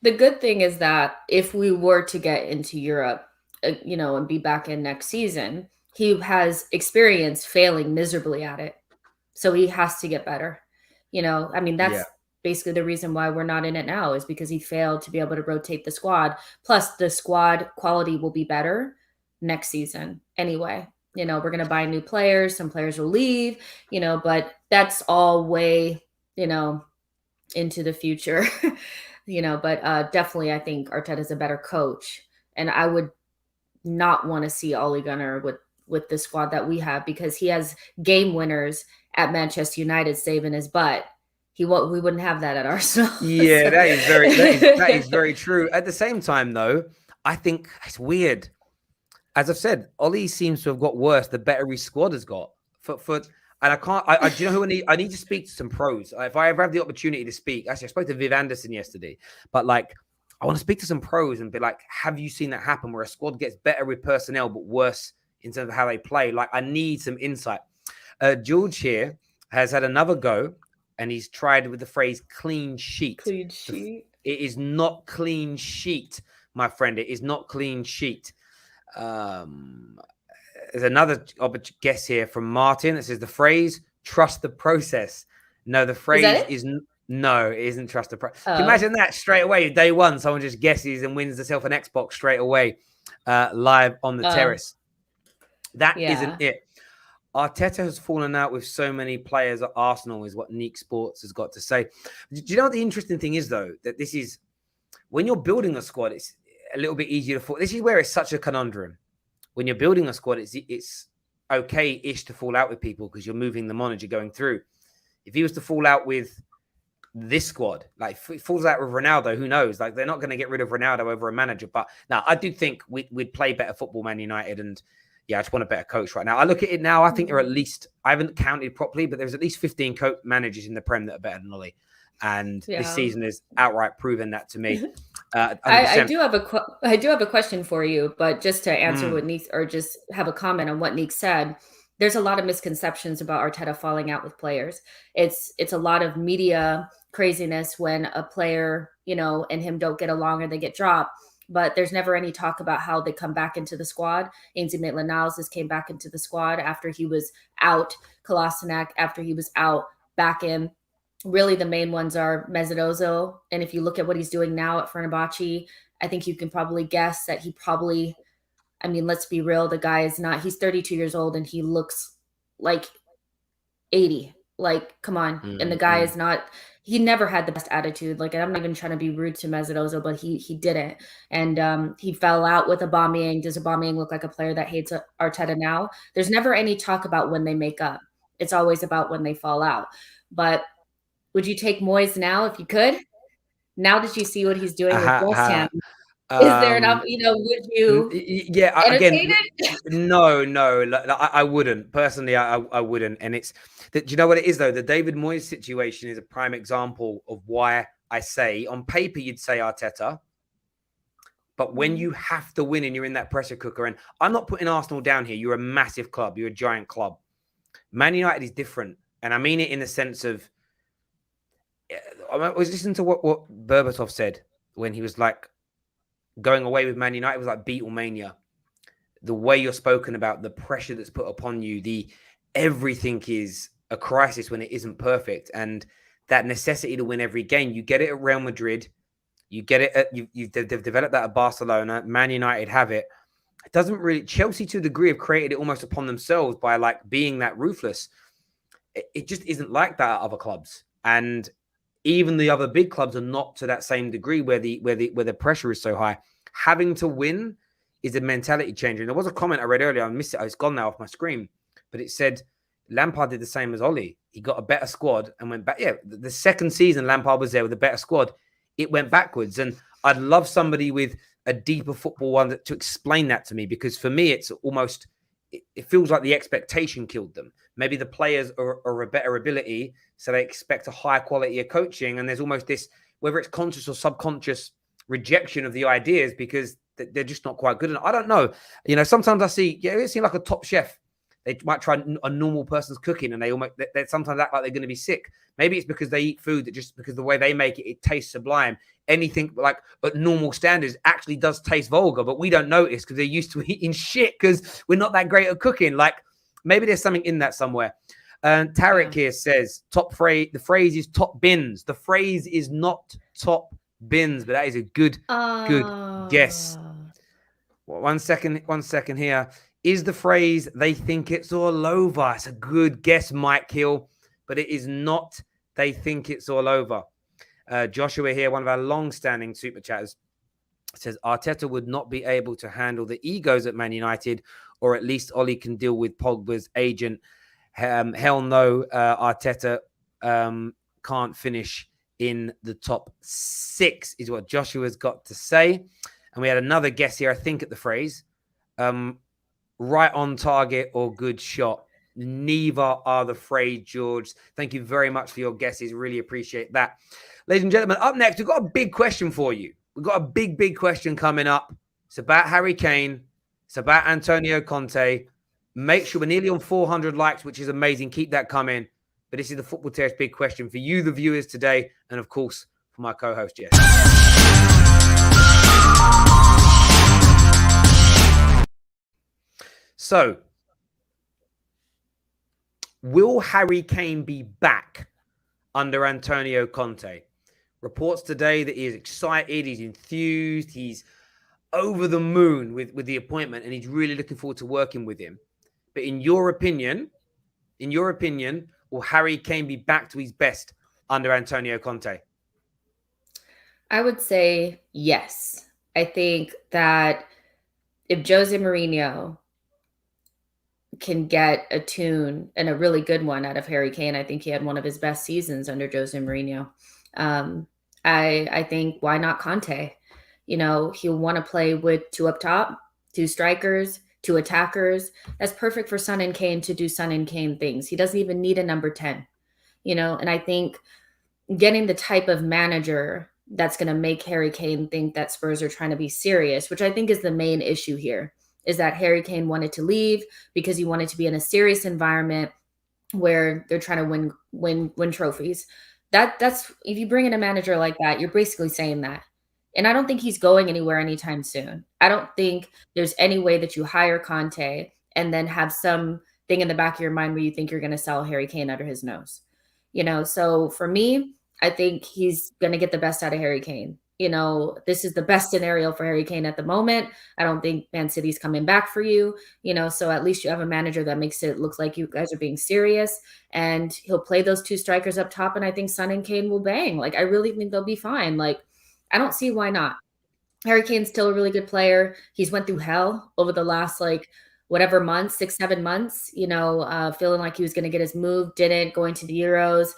The good thing is that if we were to get into Europe, and be back in next season, he has experience failing miserably at it. So he has to get better. That's basically the reason why we're not in it now, is because he failed to be able to rotate the squad. Plus the squad quality will be better next season anyway. We're going to buy new players. Some players will leave, but that's all way, into the future. But definitely I think Arteta is a better coach, and I would not want to see Ole Gunnar with the squad that we have, because he has game winners at Manchester United saving his butt. We wouldn't have that at Arsenal. Yeah, so. that is very true. At the same time, though, I think it's weird. As I've said, Ole seems to have got worse the better his squad has got. And I can't. Do you know who I need to speak to some pros? If I ever have the opportunity to speak, actually, I spoke to Viv Anderson yesterday. But like, I want to speak to some pros and be like, have you seen that happen where a squad gets better with personnel but worse in terms of how they play? Like, I need some insight. George here has had another go, and he's tried with the phrase "clean sheet." Clean sheet. It is not clean sheet, my friend. It is not clean sheet. There's another guess here from Martin that says the phrase "trust the process." No, the phrase is no, it isn't trust the process. Can you imagine that straight away, day one, someone just guesses and wins themselves an Xbox straight away, live on the terrace. That isn't it. Arteta has fallen out with so many players at Arsenal, is what Neek Sports has got to say. Do you know what the interesting thing is, though? That this is, when you're building a squad, it's a little bit easier to fall. This is where it's such a conundrum. When you're building a squad, it's okay-ish to fall out with people because you're moving them on as you're going through. If he was to fall out with this squad, like if he falls out with Ronaldo, who knows? Like, they're not going to get rid of Ronaldo over a manager. But now I do think we'd play better football, Man United, and I just want a better coach right now. I look at it now, I think there are at least, I haven't counted properly, but there's at least 15 managers in the Prem that are better than Ole. And this season has outright proven that to me. I do have a question for you, but just to answer what Neek, or just have a comment on what Neek said. There's a lot of misconceptions about Arteta falling out with players. It's a lot of media craziness when a player, and him don't get along or they get dropped. But there's never any talk about how they come back into the squad. Ainsley Maitland-Niles just came back into the squad after he was out. Kolasinac after he was out, back in. Really, the main ones are Mesut Ozil. And if you look at what he's doing now at Fenerbahce, I think you can probably guess that let's be real. The guy is not, he's 32 years old and he looks like 80. Like, come on. And the guy is not, he never had the best attitude. Like, I'm not even trying to be rude to Mesut Ozil, but he didn't. And he fell out with Aubameyang. Does Aubameyang look like a player that hates Arteta now? There's never any talk about when they make up. It's always about when they fall out. But would you take Moyes now if you could? Now that you see what he's doing with West Ham, is there enough? Would you? Yeah, again, no. I wouldn't personally. I wouldn't. And it's that. Do you know what it is though? The David Moyes situation is a prime example of why I say on paper you'd say Arteta, but when you have to win and you're in that pressure cooker, and I'm not putting Arsenal down here. You're a massive club. You're a giant club. Man United is different, and I mean it in the sense of. I was listening to what Berbatov said when he was like going away with Man United. It was like Beatlemania. The way you're spoken about, the pressure that's put upon you, everything is a crisis when it isn't perfect, and that necessity to win every game. You get it at Real Madrid, you get it at you've developed that at Barcelona. Man United have it. It doesn't really. Chelsea to a degree have created it almost upon themselves by like being that ruthless. It just isn't like that at other clubs, and even the other big clubs are not to that same degree where the pressure is so high. Having to win is a mentality changer. And there was a comment I read earlier. I missed it. It's gone now off my screen. But it said Lampard did the same as Ole. He got a better squad and went back. Yeah, the second season Lampard was there with a better squad. It went backwards. And I'd love somebody with a deeper football one to explain that to me, because for me, it's almost, it feels like the expectation killed them. Maybe the players are a better ability, so they expect a higher quality of coaching. And there's almost this, whether it's conscious or subconscious, rejection of the ideas because they're just not quite good enough. I don't know. Sometimes I see, it seems like a top chef. They might try a normal person's cooking and they sometimes act like they're going to be sick. Maybe it's because they eat food that just because the way they make it, it tastes sublime. Anything like at normal standards actually does taste vulgar, but we don't notice because they're used to eating shit because we're not that great at cooking. Like maybe there's something in that somewhere. Tarek here says the phrase is top bins. The phrase is not top bins, but that is a good guess. Well, one second here. Is the phrase they think it's all over? It's a good guess, Mike Hill, but it is not they think it's all over. Joshua here, one of our long-standing super chatters, says Arteta would not be able to handle the egos at Man United, or at least Ollie can deal with Pogba's agent. Hell no, Arteta can't finish in the top 6 is what Joshua's got to say. And we had another guess here, I think, at the phrase. Right on target or good shot. Neither are the phrase, George. Thank you very much for your guesses. Really appreciate that. Ladies and gentlemen, up next, we've got a big question for you. We've got a big question coming up. It's about Harry Kane. It's about Antonio Conte. Make sure we're nearly on 400 likes, which is amazing. Keep that coming. But this is the Football Terrace big question for you, the viewers, today. And, of course, for my co-host, Jess. So, will Harry Kane be back under Antonio Conte? Reports today that he is excited, he's enthused, he's over the moon with the appointment, and he's really looking forward to working with him. But in your opinion, will Harry Kane be back to his best under Antonio Conte? I would say yes. I think that if Jose Mourinho can get a tune, and a really good one, out of Harry Kane, I think he had one of his best seasons under Jose Mourinho. I think, why not Conte? He'll want to play with 2 up top, 2 strikers, 2 attackers. That's perfect for Son and Kane to do Son and Kane things. He doesn't even need a number 10, and I think getting the type of manager that's going to make Harry Kane think that Spurs are trying to be serious, which I think is the main issue here, is that Harry Kane wanted to leave because he wanted to be in a serious environment where they're trying to win trophies. That's if you bring in a manager like that, you're basically saying that. And I don't think he's going anywhere anytime soon. I don't think there's any way that you hire Conte and then have some thing in the back of your mind where you think you're going to sell Harry Kane under his nose. So for me, I think he's going to get the best out of Harry Kane. This is the best scenario for Harry Kane at the moment. I don't think Man City's coming back for you, so at least you have a manager that makes it look like you guys are being serious, and he'll play those 2 strikers up top. And I think Son and Kane will bang. Like, I really think they'll be fine. Like, I don't see why not. Harry Kane's still a really good player. He's went through hell over the last, whatever months, 6, 7 months, feeling like he was going to get his move, didn't, going to the Euros.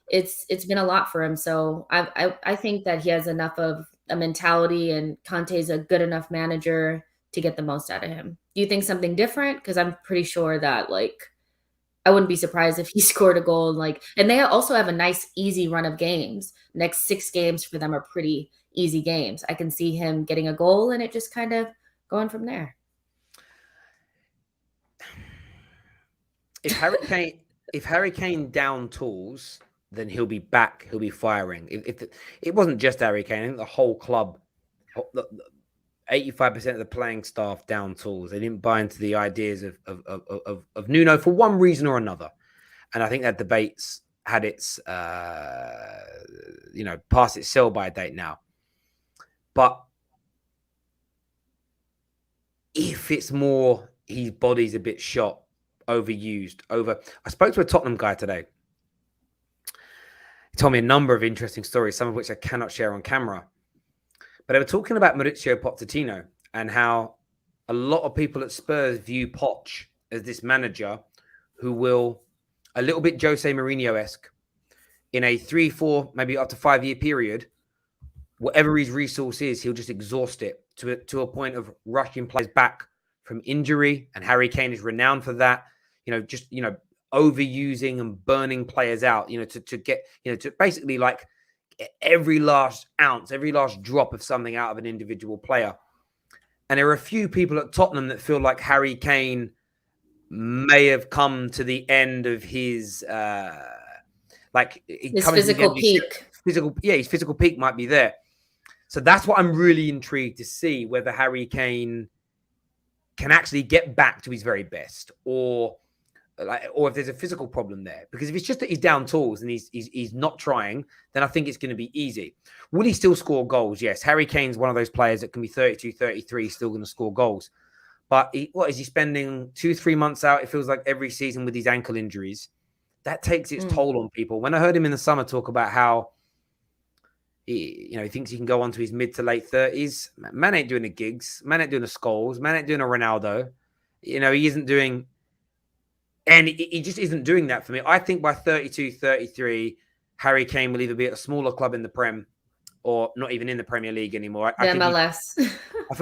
It's been a lot for him. So I think that he has enough of a mentality, and Conte's a good enough manager to get the most out of him. Do you think something different? Because I'm pretty sure that, I wouldn't be surprised if he scored a goal. And they also have a nice, easy run of games. Next 6 games for them are pretty easy games. I can see him getting a goal and it just kind of going from there. If Harry Kane down tools, then he'll be back. He'll be firing. If it wasn't just Harry Kane, I think the whole club, 85% of the playing staff down tools. They didn't buy into the ideas of Nuno for one reason or another. And I think that debate's had its, past its sell-by date now. But if it's more, his body's a bit shot, overused, I spoke to a Tottenham guy today. He told me a number of interesting stories, some of which I cannot share on camera. But they were talking about Mauricio Pochettino and how a lot of people at Spurs view Poch as this manager who will, a little bit Jose Mourinho-esque, in a 3, 4, maybe up to 5 year period, whatever his resource is, he'll just exhaust it to a point of rushing players back from injury. And Harry Kane is renowned for that. Just overusing and burning players out. To get to basically like every last ounce, every last drop of something out of an individual player. And there are a few people at Tottenham that feel like Harry Kane may have come to the end of his physical peak. His physical peak might be there. So that's what I'm really intrigued to see, whether Harry Kane can actually get back to his very best, or if there's a physical problem there. Because if it's just that he's down tools and he's not trying, then I think it's going to be easy. Will he still score goals? Yes. Harry Kane's one of those players that can be 32, 33, still going to score goals. But what is he spending 2-3 months out? It feels like every season with these ankle injuries. That takes its toll on people. When I heard him in the summer talk about how he thinks he can go on to his mid to late 30s, man ain't doing the gigs. Man ain't doing the Scholes. Man ain't doing a Ronaldo. He isn't doing, and he just isn't doing that for me. I think by 32, 33, Harry Kane will either be at a smaller club in the Prem or not even in the Premier League anymore. The MLS. I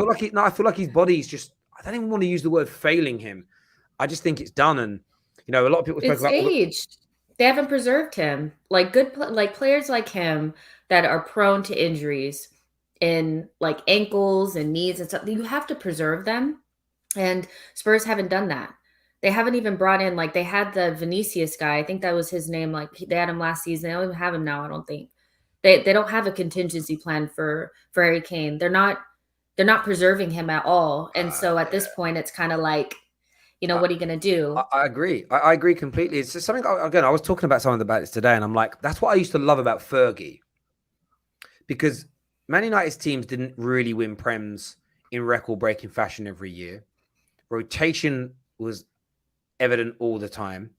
feel like his body's just, I don't even want to use the word failing him. I just think it's done. And, a lot of people spoke about aged. They haven't preserved him. Like players like him that are prone to injuries in like ankles and knees and stuff. You have to preserve them. And Spurs haven't done that. They haven't even brought in, like, they had the Vinicius guy. I think that was his name. Like, they had him last season. They don't even have him now, I don't think. They don't have a contingency plan for Harry Kane. They're not preserving him at all. And so at this point, it's kind of like, what are you going to do? I agree. I agree completely. It's just something, again, I was talking about something about this today, and I'm like, that's what I used to love about Fergie. Because Man United's teams didn't really win Prems in record-breaking fashion every year. Rotation was evident all the time,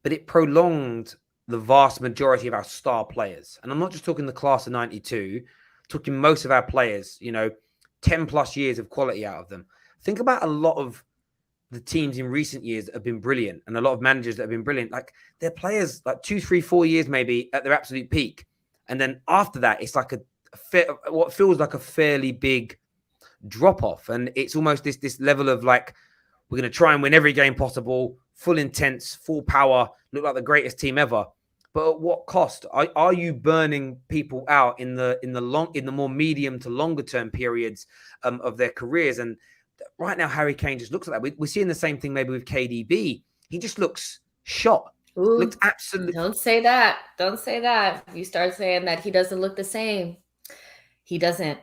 but it prolonged the vast majority of our star players. And I'm not just talking the class of 92, talking most of our players, 10 plus years of quality out of them. Think about a lot of the teams in recent years that have been brilliant, and a lot of managers that have been brilliant. Like, their players, like 2, 3, 4 years maybe at their absolute peak. And then after that, it's like what feels like a fairly big drop off. And it's almost this level of like, we're going to try and win every game possible, full intense, full power, look like the greatest team ever. But at what cost? Are you burning people out in the more medium to longer term periods of their careers? And right now, Harry Kane just looks like that. We're seeing the same thing maybe with KDB. He just looks shot. Ooh, looks absolutely. Don't say that. Don't say that. You start saying that he doesn't look the same. He doesn't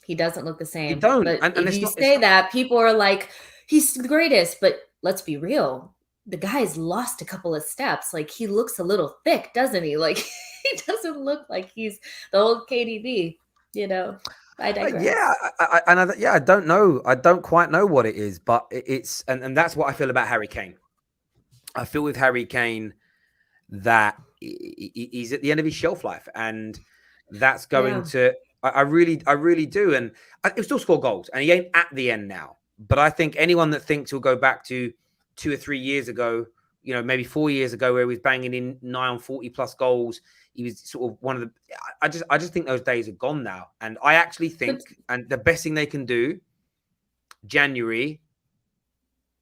look the same. You don't. But and if you say that, people are like, he's the greatest. But let's be real. The guy's lost a couple of steps. Like, he looks a little thick, doesn't he? Like, he doesn't look like he's the old KDB, I digress. I don't know. I don't quite know what it is, but it's, and that's what I feel about Harry Kane. I feel with Harry Kane that he's at the end of his shelf life, and that's going to, I really do. And he'll still score goals, and he ain't at the end now. But I think anyone that thinks he'll go back to 2 or 3 years ago, maybe 4 years ago, where he was banging in 9 40 plus goals, he was sort of one of the, I just think those days are gone now. And I actually think, and the best thing they can do, January,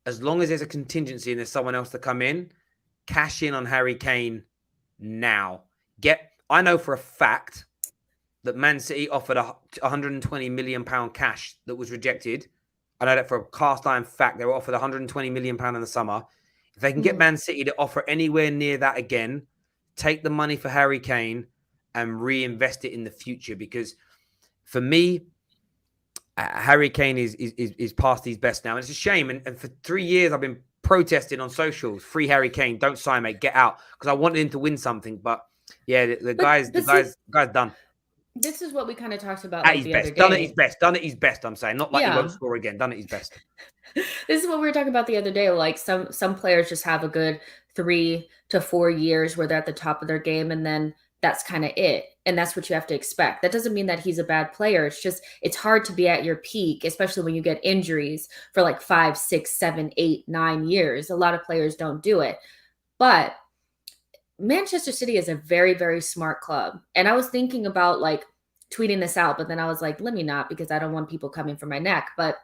as long as there's a contingency and there's someone else to come in, cash in on Harry Kane now. I know for a fact that Man City offered a £120 million cash that was rejected. I know that for a cast iron fact. They were offered £120 million in the summer. If they can get Man City to offer anywhere near that again, take the money for Harry Kane and reinvest it in the future. Because for me, Harry Kane is past his best now. And it's a shame. And for 3 years, I've been protesting on socials, free Harry Kane, don't sign, mate, get out. Because I wanted him to win something. But yeah, the guy's done. This is what we kind of talked about at his best. Done at his best. Done at his best, I'm saying. Not like he won't score again. Done at his best. This is what we were talking about the other day. Like, some players just have a good 3 to 4 years where they're at the top of their game, and then that's kind of it. And that's what you have to expect. That doesn't mean that he's a bad player. It's just, it's hard to be at your peak, especially when you get injuries for like 5, 6, 7, 8, 9 years. A lot of players don't do it. But Manchester City is a very, very smart club. And I was thinking about, like, tweeting this out, but then I was like, let me not, because I don't want people coming for my neck. But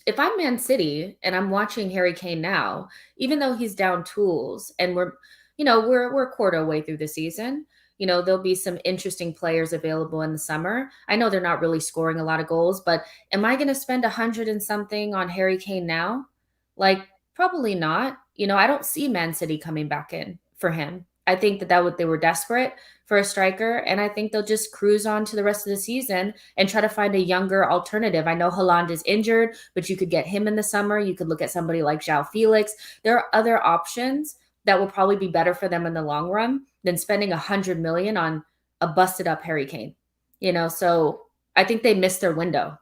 if I'm Man City and I'm watching Harry Kane now, even though he's down tools and we're a quarter way through the season, there'll be some interesting players available in the summer. I know they're not really scoring a lot of goals, but am I going to spend 100 and something on Harry Kane now? Like, probably not. I don't see Man City coming back in for him. I think that they were desperate for a striker, and I think they'll just cruise on to the rest of the season and try to find a younger alternative. I know Haaland is injured, but you could get him in the summer. You could look at somebody like João Felix. There are other options that will probably be better for them in the long run than spending 100 million on a busted up Harry Kane. So I think they missed their window.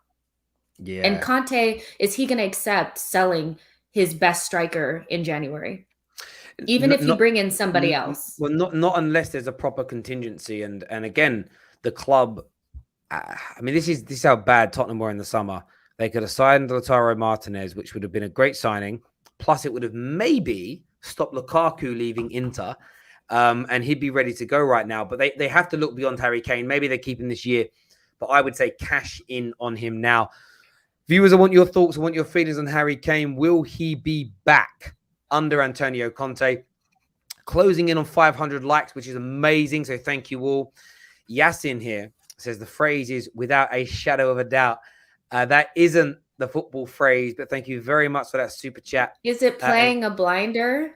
Yeah. And CONTE, is he going to accept selling his best striker in January? Even if you bring in somebody else. Well, not unless there's a proper contingency. And again, the club, I mean, this is how bad Tottenham were in the summer. They could have signed Lautaro Martinez, which would have been a great signing. Plus, it would have maybe stopped Lukaku leaving Inter. And he'd be ready to go right now. But they have to look beyond Harry Kane. Maybe they keep him this year. But I would say cash in on him now. Viewers, I want your thoughts. I want your feelings on Harry Kane. Will he be back under Antonio Conte? Closing in on 500 likes, which is amazing. So thank you all. Yasin here says the phrase is without a shadow of a doubt. That isn't the football phrase, but thank you very much for that super chat. Is it playing a blinder?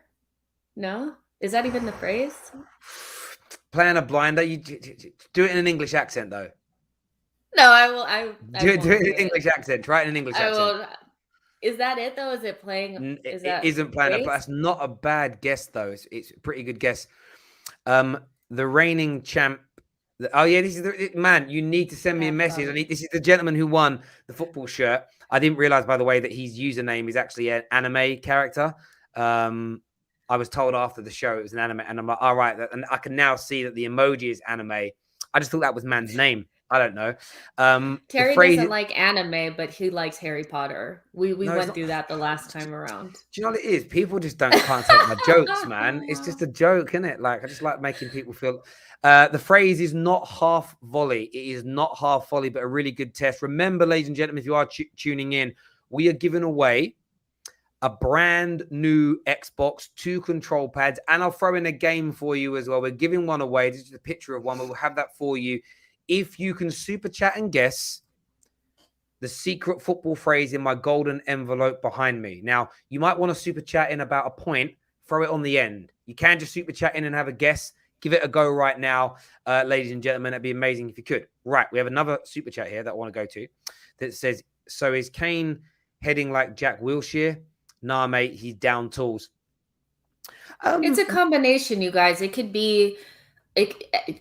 No? Is that even the phrase? Playing a blinder? You do it in an English accent, though. No, I will. Do it in an English accent. Try it in an English accent. Is that it, though? Is it playing? It isn't playing. That's not a bad guess, though. It's a pretty good guess. The reigning champ. Oh, yeah, this is man, you need to send me a message. This is the gentleman who won the football shirt. I didn't realize, by the way, that his username is actually an anime character. I was told after the show it was an anime, and I'm like, all right. And I can now see that the emoji is anime. I just thought that was man's name. I don't know. Terry doesn't like anime, but he likes Harry Potter. We went through that the last time around. Do you know what it is? People just can't take my jokes, man. It's just a joke, isn't it? Like, I just like making people feel. The phrase is not half volley. It is not half volley, but a really good test. Remember, ladies and gentlemen, if you are tuning in, we are giving away a brand new Xbox, 2 control pads, and I'll throw in a game for you as well. We're giving one away. This is a picture of one. We'll have that for you. If you can super chat and guess the secret football phrase in my golden envelope behind me. Now, you might want to super chat in about a point, throw it on the end. You can just super chat in and have a guess. Give it a go right now, ladies and gentlemen. It'd be amazing if you could. Right, we have another super chat here that I want to go to that says, so is Kane heading like Jack Wilshere? Nah, mate, he's down tools. It's a combination, you guys. It could be...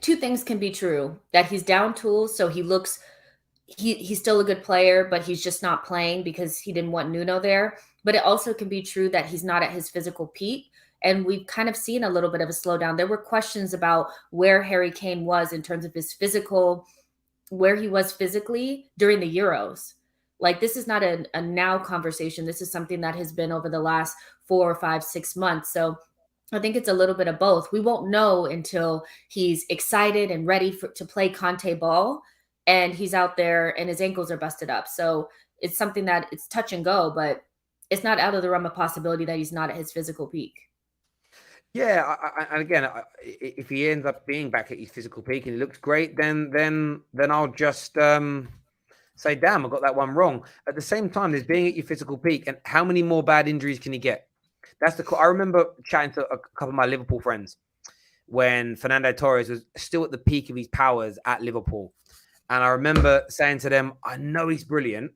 two things can be true: that he's down tools, so he's still a good player, but he's just not playing because he didn't want Nuno there. But it also can be true that he's not at his physical peak, and we've kind of seen a little bit of a slowdown. There were questions about where Harry Kane was in terms of his physical, where he was physically during the Euros. Like, this is not a now conversation. This is something that has been over the last 4 or 5, 6 months. So I think it's a little bit of both. We won't know until he's excited and ready to play Conte ball, and he's out there and his ankles are busted up. So it's something that it's touch and go, but it's not out of the realm of possibility that he's not at his physical peak. Yeah, and again, if he ends up being back at his physical peak and he looks great, then I'll just say, damn, I got that one wrong. At the same time, there's being at your physical peak, and how many more bad injuries can he get? I remember chatting to a couple of my Liverpool friends when Fernando Torres was still at the peak of his powers at Liverpool. And I remember saying to them, I know he's brilliant,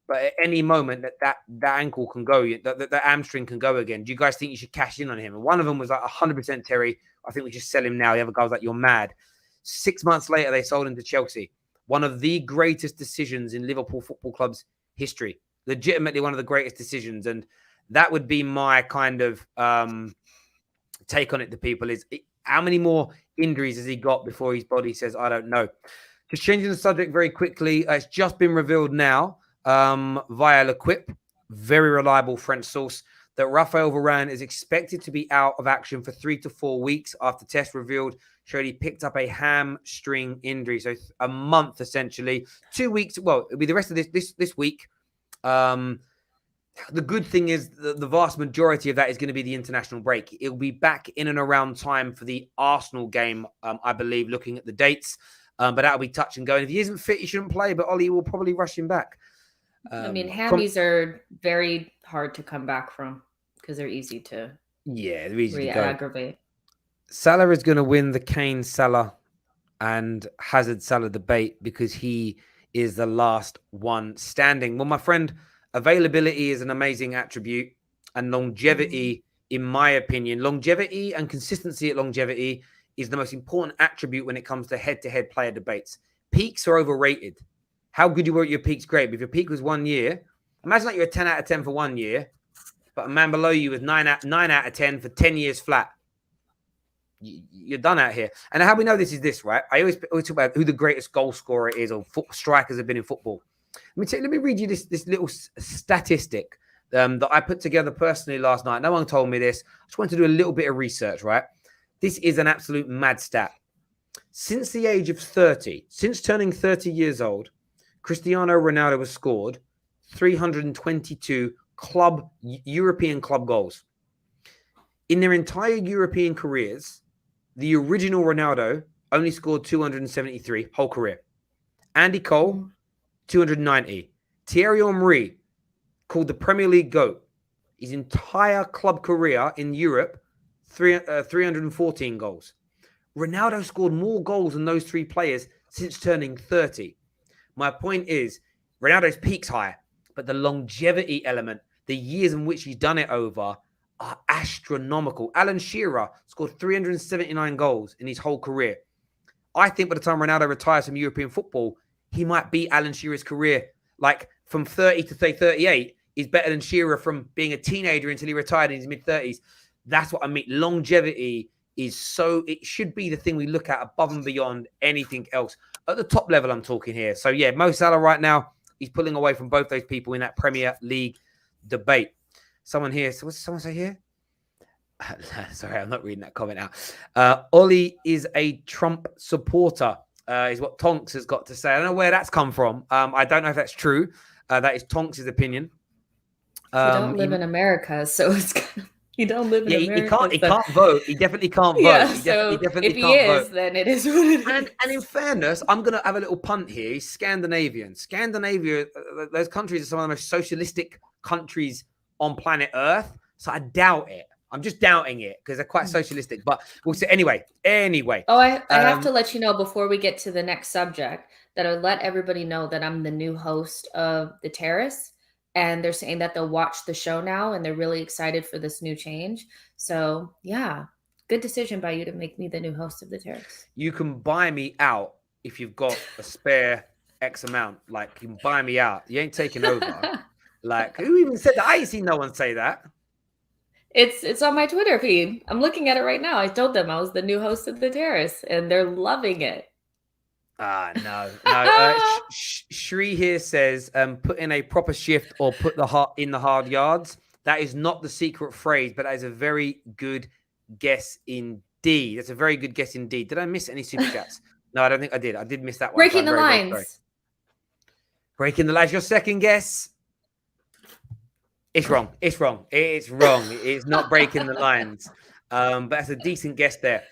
but at any moment that ankle can go, that hamstring can go again. Do you guys think you should cash in on him? And one of them was like 100% Terry. I think we should sell him now. The other guy was like, you're mad. 6 months later, they sold him to Chelsea. One of the greatest decisions in Liverpool Football Club's history. Legitimately one of the greatest decisions. And that would be my kind of take on it to people is how many more injuries has he got before his body says, I don't know. Just changing the subject very quickly. It's just been revealed now via L'Equipe, very reliable French source, that Raphael Varane is expected to be out of action for 3 to 4 weeks after tests revealed showed he picked up a hamstring injury. So a month, essentially. 2 weeks. Well, it'll be the rest of this week. The good thing is the vast majority of that is going to be the international break. It'll be back in and around time for the Arsenal game, I believe, looking at the dates. But that'll be touch and go. And if he isn't fit, he shouldn't play. But Ollie will probably rush him back. I mean, hammies are very hard to come back from because they're easy to re-aggravate. Salah is going to win the Kane Salah and Hazard Salah debate because he is the last one standing. Well, my friend, availability is an amazing attribute, and longevity, in my opinion, longevity and consistency at longevity is the most important attribute when it comes to head-to-head player debates. Peaks are overrated. How good you were at your peaks, great. But if your peak was 1 year, imagine like you're a 10 out of 10 for 1 year, but a man below you was 9 out of 10 for 10 years flat. You're done out here. And how we know this is this, right? I always talk about who the greatest goal scorer is or strikers have been in football. Let me read you this little statistic that I put together personally last night. No one told me this. I just wanted to do a little bit of research, right? This is an absolute mad stat. Since the age of 30, since turning 30 years old, Cristiano Ronaldo has scored 322 European club goals. In their entire European careers, the original Ronaldo only scored 273 whole career. Andy Cole, 290. Thierry Henry, called the Premier League GOAT, his entire club career in Europe, 314 goals. Ronaldo scored more goals than those three players since turning 30. My point is, Ronaldo's peak's high, but the longevity element, the years in which he's done it over, are astronomical. Alan Shearer scored 379 goals in his whole career. I think by the time Ronaldo retires from European football, he might beat Alan Shearer's career. Like from 30 to say 38 is better than Shearer from being a teenager until he retired in his mid-30s. That's what I mean. Longevity is it should be the thing we look at above and beyond anything else. At the top level, I'm talking here. So yeah, Mo Salah right now, he's pulling away from both those people in that Premier League debate. Someone here. So what's someone say here? Sorry, I'm not reading that comment out. Ollie is a Trump supporter, is what Tonks has got to say. I don't know where that's come from. I don't know if that's true. That is Tonks' opinion. You don't live in America, so it's kind of... You don't live in America. He can't vote. He definitely can't vote. Yeah, he definitely if he is, vote. Then it is what it is. And in fairness, I'm going to have a little punt here. He's Scandinavian. Scandinavia, those countries are some of the most socialistic countries on planet Earth. So I doubt it. I'm just doubting it because they're quite socialistic. But we'll see. Anyway. Oh, I have to let you know before we get to the next subject that I let everybody know that I'm the new host of The Terrace. And they're saying that they'll watch the show now and they're really excited for this new change. So, yeah, good decision by you to make me the new host of The Terrace. You can buy me out if you've got a spare X amount. Like, you can buy me out. You ain't taking over. Like, who even said that? I ain't seen no one say that. It's on my Twitter feed. I'm looking at it right now. I told them I was the new host of The Terrace, and they're loving it. No. Shri here says, put in a proper shift or put the heart in the hard yards. That is not the secret phrase, but that is a very good guess indeed. That's a very good guess indeed. Did I miss any super chats? No, I don't think I did. I did miss that one. Breaking the lines. Breaking the lines. Your second guess? It's wrong. It's wrong. It's not breaking the lines. But that's a decent guess there.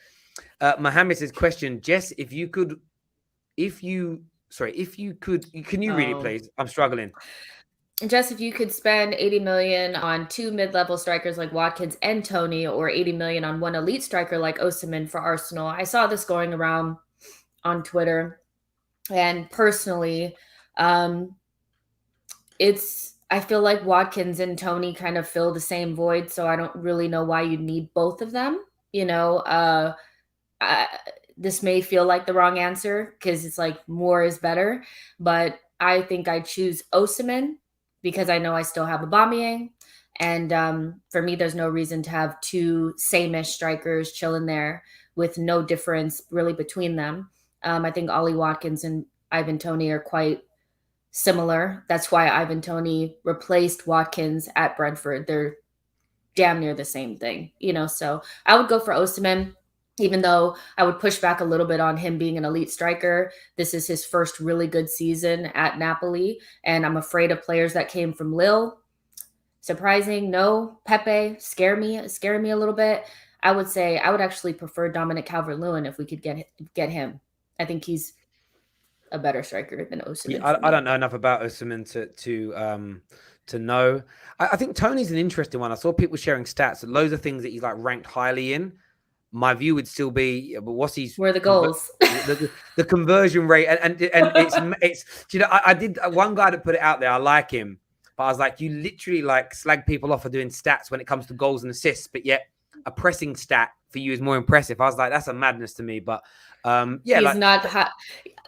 Mohammed says, question, Jess, can you read it, please? I'm struggling. Jess, if you could spend 80 million on 2 mid-level strikers like Watkins and Tony, or 80 million on 1 elite striker like Osimhen for Arsenal. I saw this going around on Twitter, and personally, I feel like Watkins and Tony kind of fill the same void, so I don't really know why you need both of them. This may feel like the wrong answer because it's like more is better, but I think I choose Osimhen because I know I still have Aubameyang, and for me, there's no reason to have 2 same-ish strikers chilling there with no difference really between them. I think Ollie Watkins and Ivan Toney are quite similar. That's why Ivan Toney replaced Watkins at Brentford. They're damn near the same thing, so I would go for Osimhen. Even though I would push back a little bit on him being an elite striker, this is his first really good season at Napoli, and I'm afraid of players that came from Lille. Surprising? No. Pepe scare me a little bit. I would say I would actually prefer Dominic Calvert-Lewin if we could get him. I think he's a better striker than Osimhen. Yeah, I don't know enough about Osimhen to know. I think Tony's an interesting one. I saw people sharing stats, loads of things that he's like ranked highly in. My view would still be, but what's his where are the goals? The conversion rate, and it's you know, I did one guy that put it out there. I like him, but I was like, you literally like slag people off for doing stats when it comes to goals and assists, but yet a pressing stat for you is more impressive. I was like, that's a madness to me. But yeah, he's like, not hot.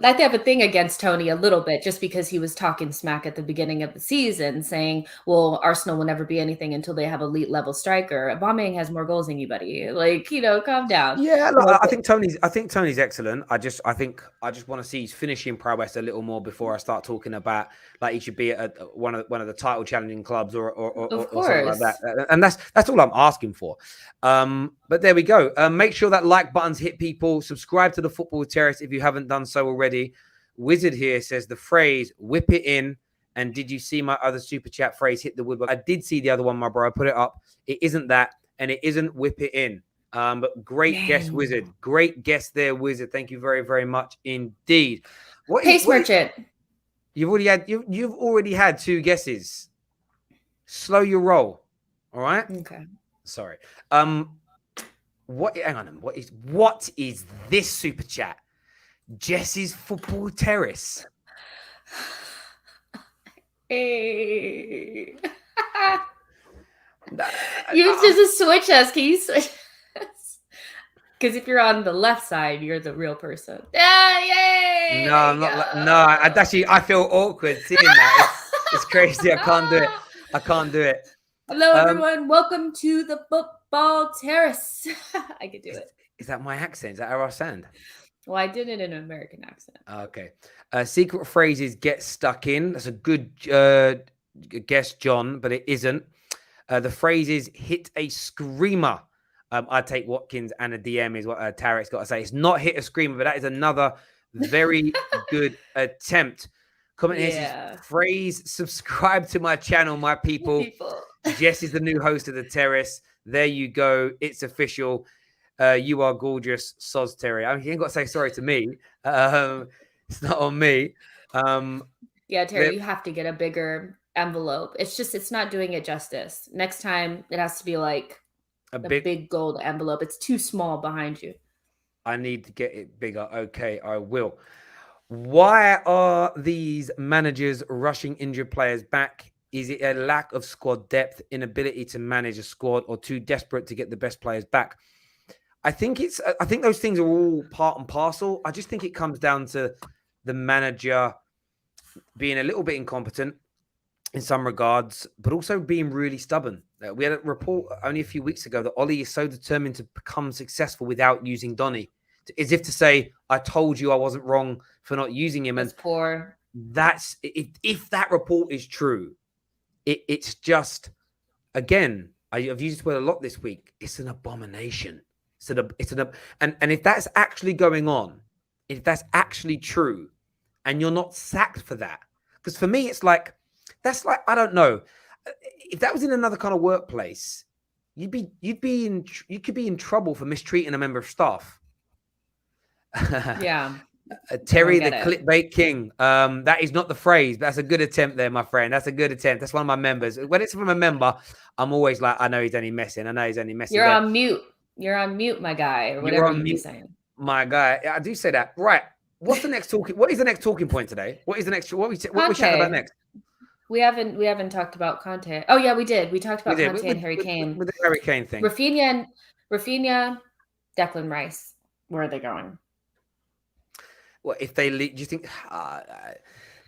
I have a thing against Tony a little bit, just because he was talking smack at the beginning of the season, saying, "Well, Arsenal will never be anything until they have elite level striker." Aubameyang has more goals than you, buddy. Like, you know, calm down. yeah, look, I think Tony's excellent. I just want to see his finishing prowess a little more before I start talking about like he should be at one of the title challenging clubs or something like that. And that's all I'm asking for. But there we go. Make sure that like button's hit, people. Subscribe to the Football Terrace if you haven't done so already. Wizard here says the phrase "whip it in." And did you see my other super chat phrase, "hit the woodwork"? I did see the other one, my bro. I put it up. It isn't that, and it isn't "whip it in." But great guess, Wizard. Great guess there, Wizard. Thank you very, very much indeed. Pace Merchant. You've already had 2 guesses. Slow your roll. All right. Okay. Sorry. Hang on. What is this super chat? Jesse's Football Terrace. Hey. You just switch us. Can you switch us? Because if you're on the left side, you're the real person. Yeah, yay! No, I'm not. No, I feel awkward seeing that. It's crazy. I can't do it. Hello, everyone. Welcome to the Football Terrace. I could do it. Is that my accent? Is that how I sound? Well, I did it in an American accent. Okay. Secret phrases get stuck in. That's a good guess, John, but it isn't. The phrase is hit a screamer. I take Watkins and a DM is what Tarek's got to say. It's not hit a screamer, but that is another very good attempt. Comment here says, phrase, subscribe to my channel, my people. Jess is the new host of the Terrace. There you go. It's official. You are gorgeous, Soz Terry. I mean, you ain't got to say sorry to me. It's not on me. Yeah, Terry, you have to get a bigger envelope. It's not doing it justice. Next time, it has to be like a big gold envelope. It's too small behind you. I need to get it bigger. Okay, I will. Why are these managers rushing injured players back? Is it a lack of squad depth, inability to manage a squad, or too desperate to get the best players back? I think those things are all part and parcel. I just think it comes down to the manager being a little bit incompetent in some regards, but also being really stubborn. We had a report only a few weeks ago that Ollie is so determined to become successful without using Donny, as if to say, I told you I wasn't wrong for not using him. That's poor. That's if that report is true, it's just, again, I've used this word a lot this week. It's an abomination. And if that's actually going on, if that's actually true, and you're not sacked for that, because for me, it's like, that's like, I don't know. If that was in another kind of workplace, you could be in trouble for mistreating a member of staff. Yeah. Terry, the clickbait king. That is not the phrase, but that's a good attempt there, my friend. That's a good attempt. That's one of my members. When it's from a member, I'm always like, I know he's only messing. You're on mute. You're on mute, my guy, or whatever you're saying. My guy. I do say that. Right. What is the next talking point today? What we chatting about next? We haven't talked about Conte. Oh yeah, we did. We talked about Conte and Harry Kane. With the Harry Kane thing. Rafinha, Declan Rice. Where are they going? Well, if they leave, do you think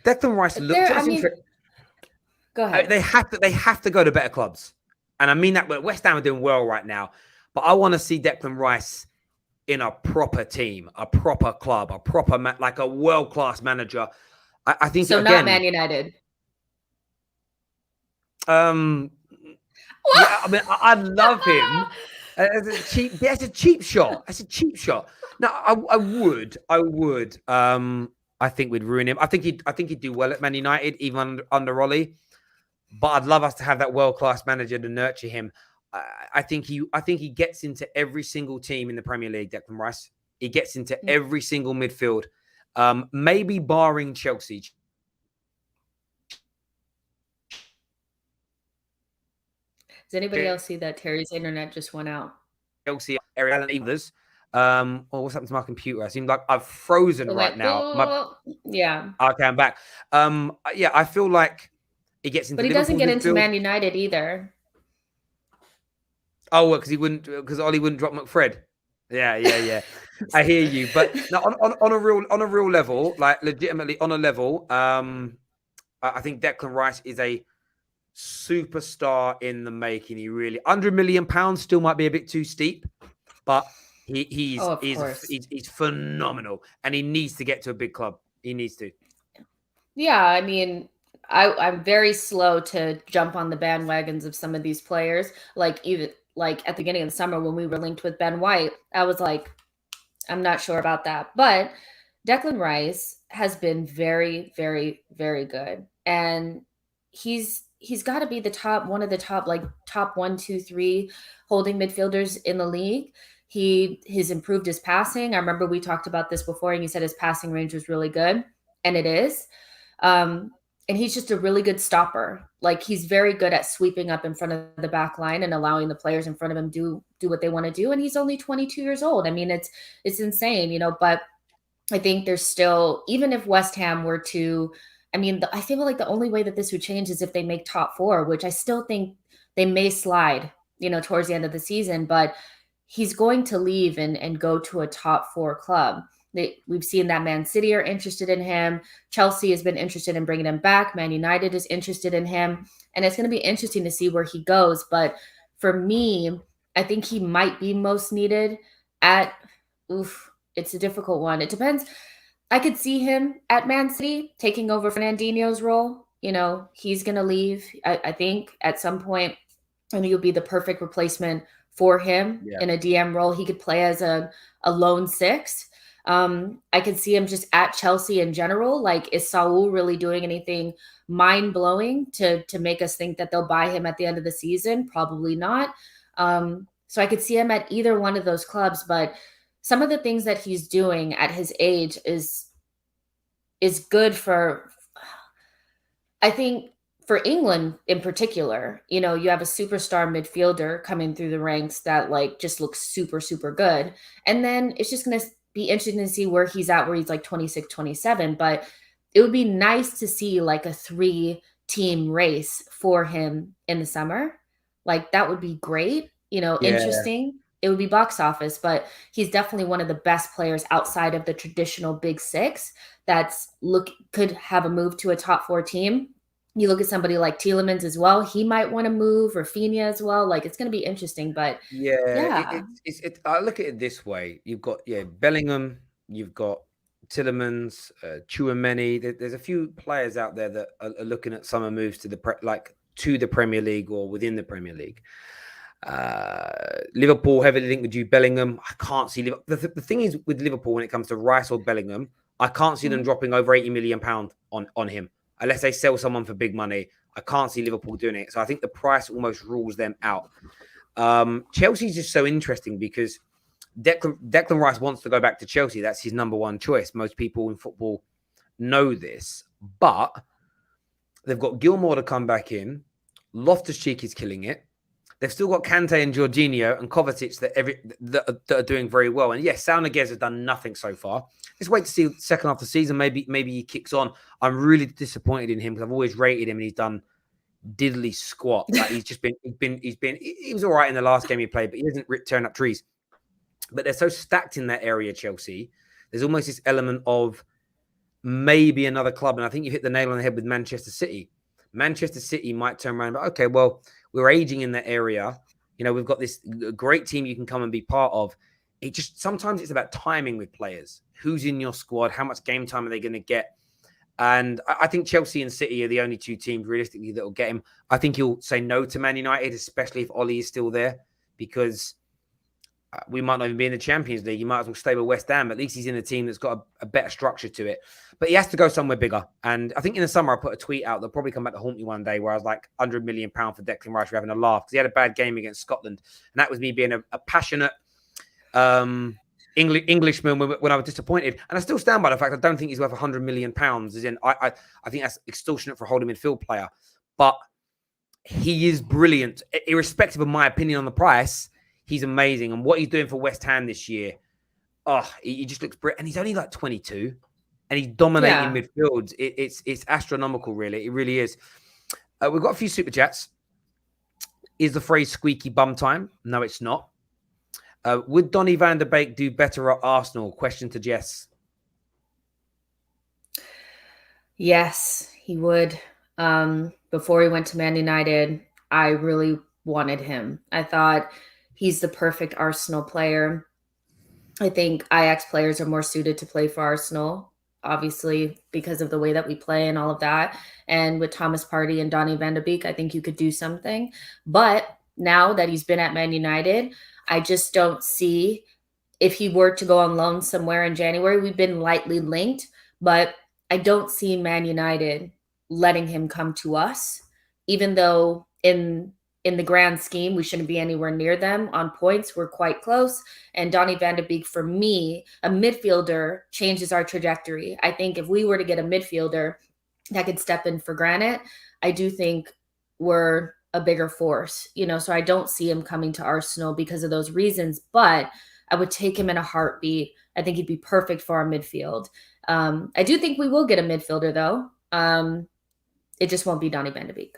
Declan Rice looks? Go ahead. They have to go to better clubs, and I mean that. West Ham are doing well right now, but I want to see Declan Rice in a proper team, a proper club, a proper like a world-class manager. I think so. Again, not Man United. Yeah, I mean, I love him. That's a cheap. That's a cheap shot. That's a cheap shot. No, I would. I think we'd ruin him. I think he'd do well at Man United, even under Ollie. But I'd love us to have that world-class manager to nurture him. I think he gets into every single team in the Premier League, Declan Rice. He gets into every single midfield. Maybe barring Chelsea. Does anybody else see that Terry's internet just went out? Chelsea, Ariel and others. What's happened to my computer? I seem like I've frozen right now. Yeah. Okay, I'm back. Yeah, I feel like he gets into. But he doesn't get into Man United either. Oh, because Ollie wouldn't drop McFred. Yeah. I hear you, but no, on a real level, like legitimately on a level, I think Declan Rice is a superstar in the making. He really £100 million still might be a bit too steep, but he's phenomenal, and he needs to get to a big club. He needs to. Yeah, I mean, I'm very slow to jump on the bandwagons of some of these players. Even at the beginning of the summer when we were linked with Ben White, I was like, I'm not sure about that. But Declan Rice has been very, very, very good, and he's got to be one of the top 1, 2, 3 holding midfielders in the league. He's improved his passing. I remember we talked about this before, and you said his passing range was really good, and it is. And he's just a really good stopper. Like, he's very good at sweeping up in front of the back line and allowing the players in front of him do what they want to do. And he's only 22 years old. I mean, it's insane, but I think there's still, even if West Ham were to, I feel like the only way that this would change is if they make top 4, which I still think they may slide, towards the end of the season, but he's going to leave and go to a top 4 club. We've seen that Man City are interested in him. Chelsea has been interested in bringing him back. Man United is interested in him. And it's going to be interesting to see where he goes. But for me, I think he might be most needed it's a difficult one. It depends. I could see him at Man City taking over Fernandinho's role. He's going to leave, I think, at some point. And he'll be the perfect replacement for him in a DM role. He could play as a lone 6. I could see him just at Chelsea in general. Like, is Saul really doing anything mind-blowing to make us think that they'll buy him at the end of the season? Probably not. So I could see him at either one of those clubs, but some of the things that he's doing at his age is good for, I think, for England in particular. You have a superstar midfielder coming through the ranks that just looks super, super good. And then it's just going to be interesting to see where he's at, where he's 26, 27. But it would be nice to see a 3-team race for him in the summer. That would be great, interesting. It would be box office, but he's definitely one of the best players outside of the traditional big 6 could have a move to a top 4 team. You look at somebody like Tielemans as well. He might want to move, Rafinha as well. It's going to be interesting, but I look at it this way. You've got Bellingham, you've got Tielemans, Tchouaméni. There's a few players out there that are looking at summer moves to the Premier League or within the Premier League. Liverpool heavily linked with Jude Bellingham. I can't see the thing is with Liverpool when it comes to Rice or Bellingham, I can't see them dropping over £80 million on him. Unless they sell someone for big money, I can't see Liverpool doing it. So I think the price almost rules them out. Chelsea's just so interesting because Declan Rice wants to go back to Chelsea. That's his number one choice. Most people in football know this. But they've got Gilmour to come back in. Loftus-Cheek is killing it. They've still got Kante and Jorginho and Kovacic that are doing very well. And yes, Sal Niguez has done nothing so far. Let's wait to see the second half of the season. Maybe he kicks on. I'm really disappointed in him because I've always rated him and he's done diddly squat. He was all right in the last game he played, but he hasn't tearing up trees. But they're so stacked in that area, Chelsea. There's almost this element of maybe another club. And I think you hit the nail on the head with Manchester City. Manchester City might turn around, but okay, well, we're aging in that area. We've got this great team you can come and be part of. Sometimes it's about timing with players. Who's in your squad? How much game time are they going to get? And I think Chelsea and City are the only 2 teams realistically that will get him. I think he'll say no to Man United, especially if Ollie is still there, because we might not even be in the Champions League. He might as well stay with West Ham. At least he's in a team that's got a better structure to it. But he has to go somewhere bigger. And I think in the summer, I put a tweet out. They'll probably come back to haunt me one day where I was like, £100 million for Declan Rice. We're having a laugh because he had a bad game against Scotland. And that was me being a passionate Englishman when I was disappointed. And I still stand by the fact I don't think he's worth £100 million. As in, I think that's extortionate for a holding midfield player. But he is brilliant. Irrespective of my opinion on the price, he's amazing. And what he's doing for West Ham this year, he just looks brilliant. And he's only like 22. And he's dominating midfield. It's astronomical, really. It really is. We've got a few super chats. Is the phrase squeaky bum time? No, it's not. Would Donny van der Beek do better at Arsenal? Question to Jess. Yes, he would. Before he went to Man United, I really wanted him. I thought he's the perfect Arsenal player. I think Ajax players are more suited to play for Arsenal, obviously, because of the way that we play and all of that. And with Thomas Partey and Donny van der Beek, I think you could do something. But now that he's been at Man United, I just don't see, if he were to go on loan somewhere in January, we've been lightly linked, but I don't see Man United letting him come to us, even though in the grand scheme, we shouldn't be anywhere near them on points. We're quite close. And Donny van der Beek, for me, a midfielder changes our trajectory. I think if we were to get a midfielder that could step in for Granit, I do think we're a bigger force, so I don't see him coming to Arsenal because of those reasons, but I would take him in a heartbeat. I think he'd be perfect for our midfield. I do think we will get a midfielder, though. It just won't be Donny van der Beek.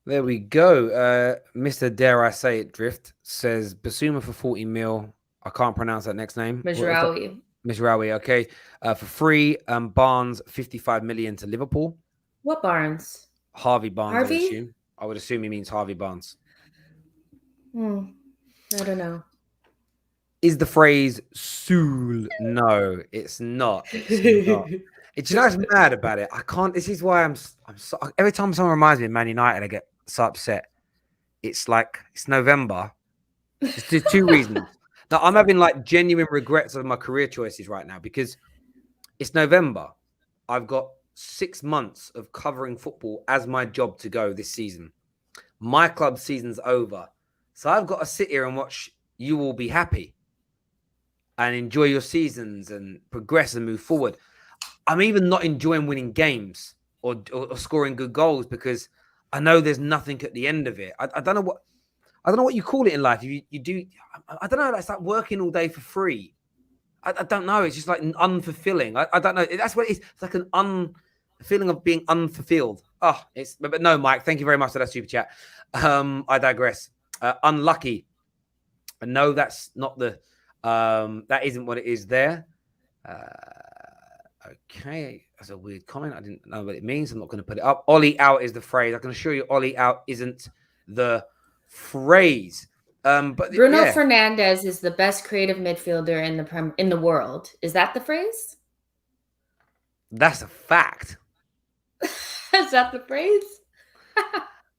There we go. Mr. Dare I Say It Drift says Basuma for 40 mil. I can't pronounce that next name. Mizraoui, okay. For free, Barnes 55 million to Liverpool. What Barnes? Harvey Barnes, I would assume he means Harvey Barnes. I don't know. Is the phrase Soul? No, it's not. It's not. It's mad about it. I can't. This is why I'm so, every time someone reminds me of Man United, I get so upset. It's like it's November. There's two reasons. Now I'm having like genuine regrets of my career choices right now because it's November. I've got 6 months of covering football as my job to go this season. My club season's over. So I've got to sit here and watch you all be happy and enjoy your seasons and progress and move forward. I'm even not enjoying winning games or scoring good goals because I know there's nothing at the end of it. I don't know what you call it in life. You do. I don't know. It's like working all day for free. I don't know. It's just like unfulfilling. I don't know. That's what it is. It's like a feeling of being unfulfilled. But no, Mike. Thank you very much for that super chat. I digress. Unlucky. No, that's not the. That isn't what it is there. Okay, that's a weird comment. I didn't know what it means. I'm not going to put it up. Ollie out is the phrase. I can assure you, Ollie out isn't the phrase. But Bruno Fernandes is the best creative midfielder in the world. Is that the phrase? That's a fact. Is that the phrase?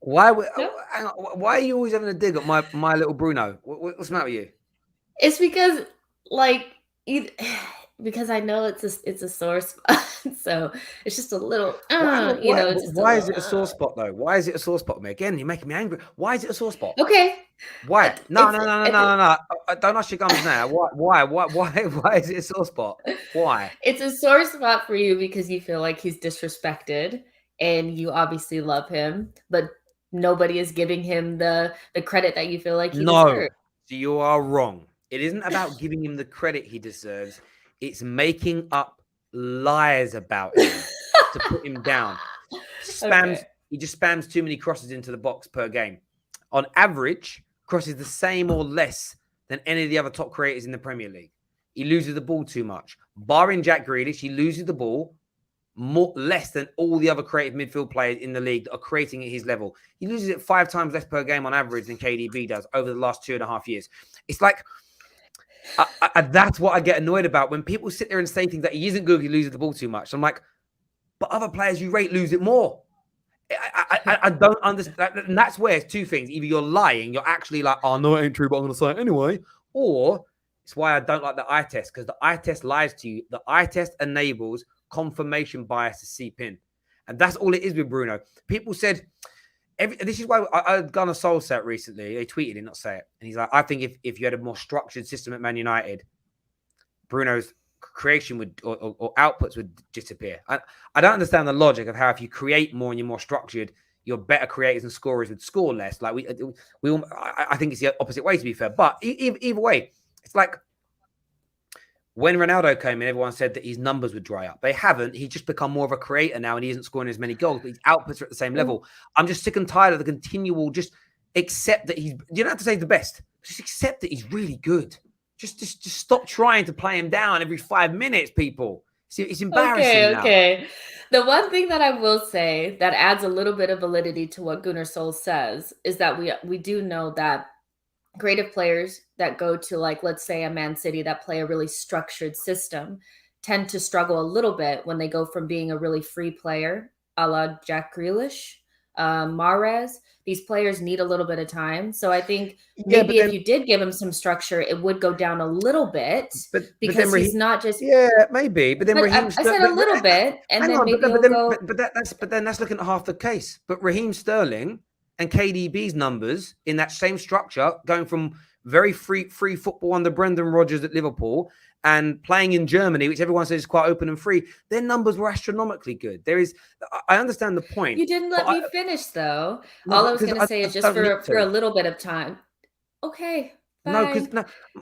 Why are you always having a dig at my little Bruno? What's the matter with you? It's because because I know it's a sore spot, so it's just a little. Why is it a sore spot though? Why is it a sore spot? Again, you're making me angry. Why is it a sore spot? Okay. Why? No. Don't ask your gums now. Why is it a sore spot? Why? It's a sore spot for you because you feel like he's disrespected, and you obviously love him, but nobody is giving him the credit that you feel like he deserves. So you are wrong. It isn't about giving him the credit he deserves. It's making up lies about him to put him down. He just spams too many crosses into the box per game. On average, crosses the same or less than any of the other top creators in the Premier League. He loses the ball too much. Barring Jack Grealish, he loses the ball less than all the other creative midfield players in the league that are creating at his level. He loses it 5 times less per game on average than KDB does over the last 2.5 years. It's like... that's what I get annoyed about when people sit there and say things that he isn't good, he loses the ball too much. I'm like, but other players you rate lose it more. I don't understand. And that's where it's two things. Either you're lying, you're actually like, oh, no, it ain't true, but I'm going to say it anyway. Or it's why I don't like the eye test, because the eye test lies to you. The eye test enables confirmation bias to seep in. And that's all it is with Bruno. People said, this is why I gunnar Solskjaer recently. They tweeted it, not say it. And he's like, I think if you had a more structured system at Man United, Bruno's creation would or outputs would disappear. I don't understand the logic of how if you create more and you're more structured, your better creators and scorers would score less. Like I think it's the opposite way, to be fair. But either way, it's like when Ronaldo came in, everyone said that his numbers would dry up. They haven't. He's just become more of a creator now, and he isn't scoring as many goals, but his outputs are at the same level. I'm just sick and tired of the continual. Just accept that he's. You don't have to say the best. Just accept that he's really good. Just stop trying to play him down every 5 minutes, people. See, it's embarrassing now. Okay. The one thing that I will say that adds a little bit of validity to what Gunnar Sol says is that we do know that creative players that go to, like, let's say a Man City that play a really structured system tend to struggle a little bit when they go from being a really free player, a la Jack Grealish, Mahrez. These players need a little bit of time. So I think maybe if you did give him some structure, it would go down a little bit because he's not just... Yeah, maybe. But then I said a little bit, and then maybe he'll go... But then that's looking at half the case. But Raheem Sterling and KDB's numbers in that same structure, going from very free football under Brendan Rodgers at Liverpool and playing in Germany, which everyone says is quite open and free, their numbers were astronomically good. I understand the point. You didn't let me finish, though. All I was going to say is just for a little bit of time. Okay, fine.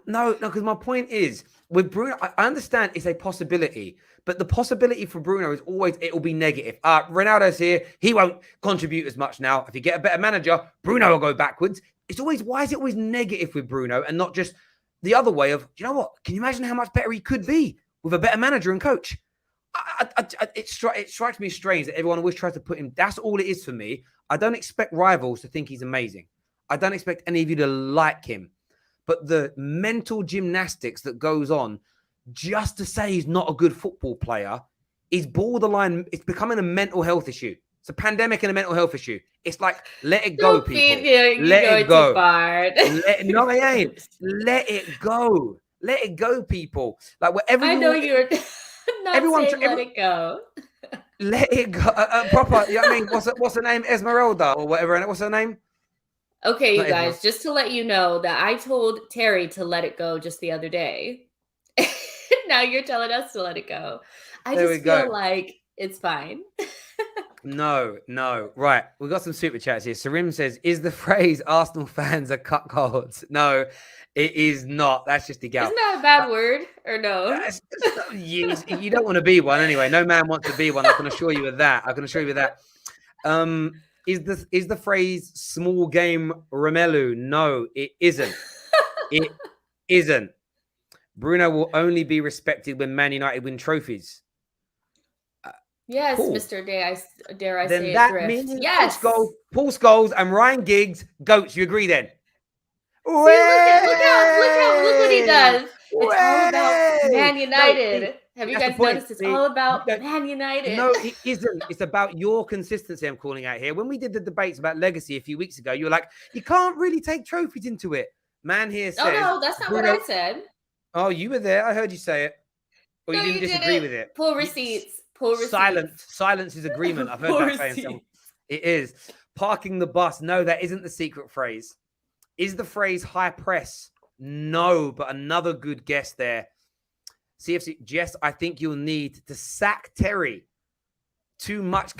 No, because my point is, with Bruno, I understand it's a possibility, but the possibility for Bruno is always, it will be negative. Ronaldo's here. He won't contribute as much now. If you get a better manager, Bruno will go backwards. It's always, why is it always negative with Bruno and not just the other way of, you know what? Can you imagine how much better he could be with a better manager and coach? It strikes me strange that everyone always tries to put him. That's all it is for me. I don't expect rivals to think he's amazing. I don't expect any of you to like him. But the mental gymnastics that goes on just to say he's not a good football player is borderline. It's becoming a mental health issue. It's a pandemic and a mental health issue. It's like, let it go, people. Let it go. No, I ain't. Let it go. Let it go, people. Like whatever. I know you're not saying let it go. Let it go. Proper. You know what I mean? What's her name? Esmeralda or whatever. What's her name? Okay, you guys, just to let you know that I told Terry to let it go just the other day. Now you're telling us to let it go. I just feel like it's fine. No. Right. We've got some super chats here. Sarim says, is the phrase Arsenal fans are cuckolds? No, it is not. That's just the gout. Isn't that a bad word or no? You don't want to be one anyway. No man wants to be one. I can assure you of that. Is the phrase small game Romelu? No, it isn't. It isn't. Bruno will only be respected when Man United win trophies. Yes, cool. Mr. Dare I say that drift. Means yes. Paul Scholes and Ryan Giggs, goats. You agree then? See, look what he does. It's all about Man United. Have you guys noticed it's all about Man United? No, it isn't. It's about your consistency I'm calling out here. When we did the debates about legacy a few weeks ago, you were like, you can't really take trophies into it. Man here says... Oh, no, that's not what I said. Oh, you were there. I heard you say it. Or you didn't disagree with it. Pull receipts. Silence is agreement. I've heard that saying something. It is. Parking the bus. No, that isn't the secret phrase. Is the phrase high press? No, but another good guess there. CFC, Jess, I think you'll need to sack Terry. Too much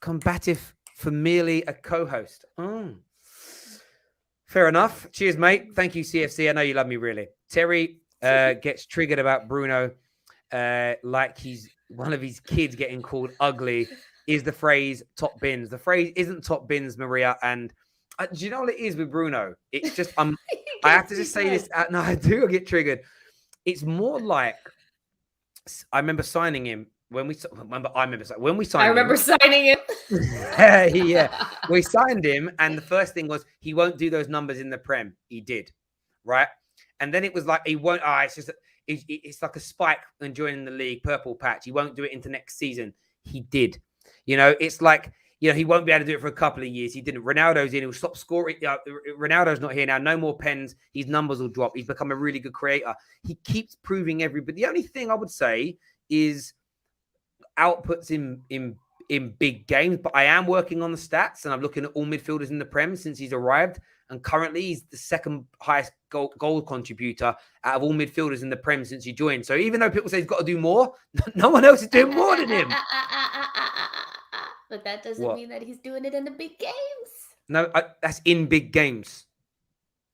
combative for merely a co-host. Oh. Fair enough. Cheers, mate. Thank you, CFC. I know you love me, really. Terry gets triggered about Bruno like he's one of his kids getting called ugly. Is the phrase top bins. The phrase isn't top bins, Maria. And do you know what it is with Bruno? It's just, I have to just say this. No, I do get triggered. It's more like, I remember signing him when we signed him. Yeah. We signed him. And the first thing was, he won't do those numbers in the Prem. He did. Right. And then it was like, he won't, it's like a spike when joining the league, purple patch. He won't do it into next season. He did. You know, it's like, he won't be able to do it for a couple of years. He didn't. Ronaldo's in. He'll stop scoring. Ronaldo's not here now. No more pens. His numbers will drop. He's become a really good creator. He keeps proving everybody. The only thing I would say is outputs in big games. But I am working on the stats, and I'm looking at all midfielders in the Prem since he's arrived. And currently, he's the second highest goal contributor out of all midfielders in the Prem since he joined. So even though people say he's got to do more, no one else is doing more than him. But that doesn't mean that he's doing it in the big games. No, that's in big games.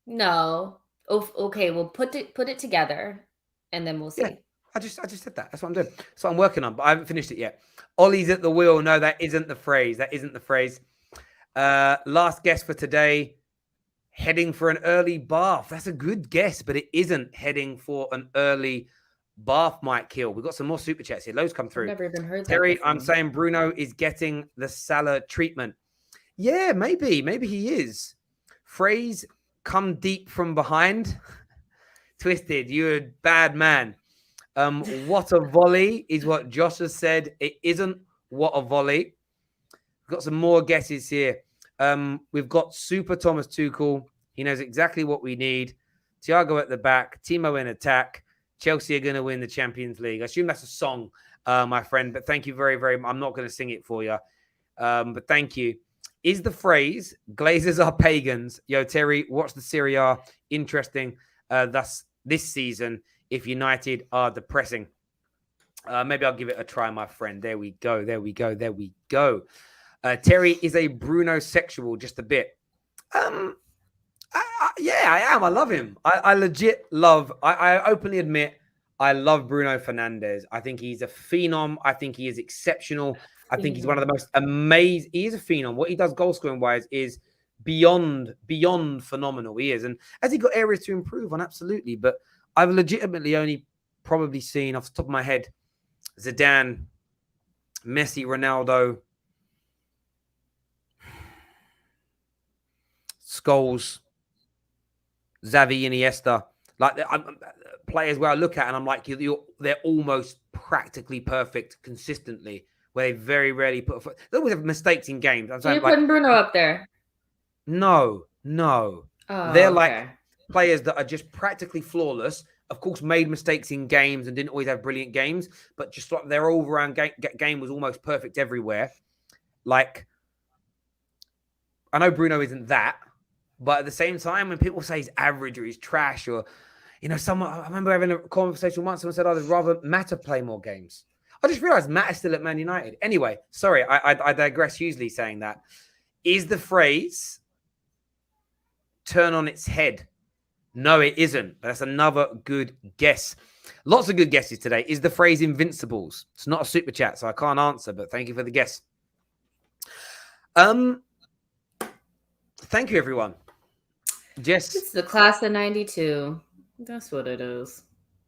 No. Oh, okay, we'll put it together, and then we'll see. Yeah, I just said that. That's what I'm doing. That's what I'm working on, but I haven't finished it yet. Ollie's at the wheel. No, that isn't the phrase. That isn't the phrase. Last guess for today. Heading for an early bath. That's a good guess, but it isn't heading for an early bath, Mike Hill. We've got some more super chats here. Loads come through. I've never even heard that. Terry, I'm saying Bruno is getting the Salah treatment. Yeah, maybe. Maybe he is. Phrase, come deep from behind. Twisted, you're a bad man. What a volley is what Josh has said. It isn't what a volley. We've got some more guesses here. We've got Super Thomas Tuchel. He knows exactly what we need. Thiago at the back. Timo in attack. Chelsea are going to win the Champions League. I assume that's a song, my friend. But thank you very, very much. I'm not going to sing it for you. But thank you. Is the phrase, Glazers are pagans? Yo, Terry, watch the Serie A. Interesting. Thus, this season, if United are depressing. Maybe I'll give it a try, my friend. There we go. There we go. There we go. Terry is a Bruno sexual, just a bit. Yeah, I am. I love him. I legit love, I openly admit, I love Bruno Fernandes. I think he's a phenom. I think he is exceptional. I think he's one of the most amazing. He is a phenom. What he does goal scoring wise is beyond phenomenal. He is. And has he got areas to improve on? Absolutely. But I've legitimately only probably seen off the top of my head, Zidane, Messi, Ronaldo, Scholes, Xavi, Iniesta, like players where I look at and I'm like, they're almost practically perfect consistently, where they very rarely put a foot. They always have mistakes in games. I'm saying, you're putting Bruno up there. No. Oh, They're like players that are just practically flawless. Of course, made mistakes in games and didn't always have brilliant games, but just like their all-round game was almost perfect everywhere. Like, I know Bruno isn't that, but at the same time, when people say he's average or he's trash, or, I remember having a conversation once, someone said, I'd rather Mata play more games. I just realized Matt is still at Man United. Anyway, sorry, I digress hugely saying that. Is the phrase turn on its head? No, it isn't. That's another good guess. Lots of good guesses today. Is the phrase invincibles? It's not a super chat, so I can't answer, but thank you for the guess. Thank you, everyone. Jess. It's the class of 92. That's what it is.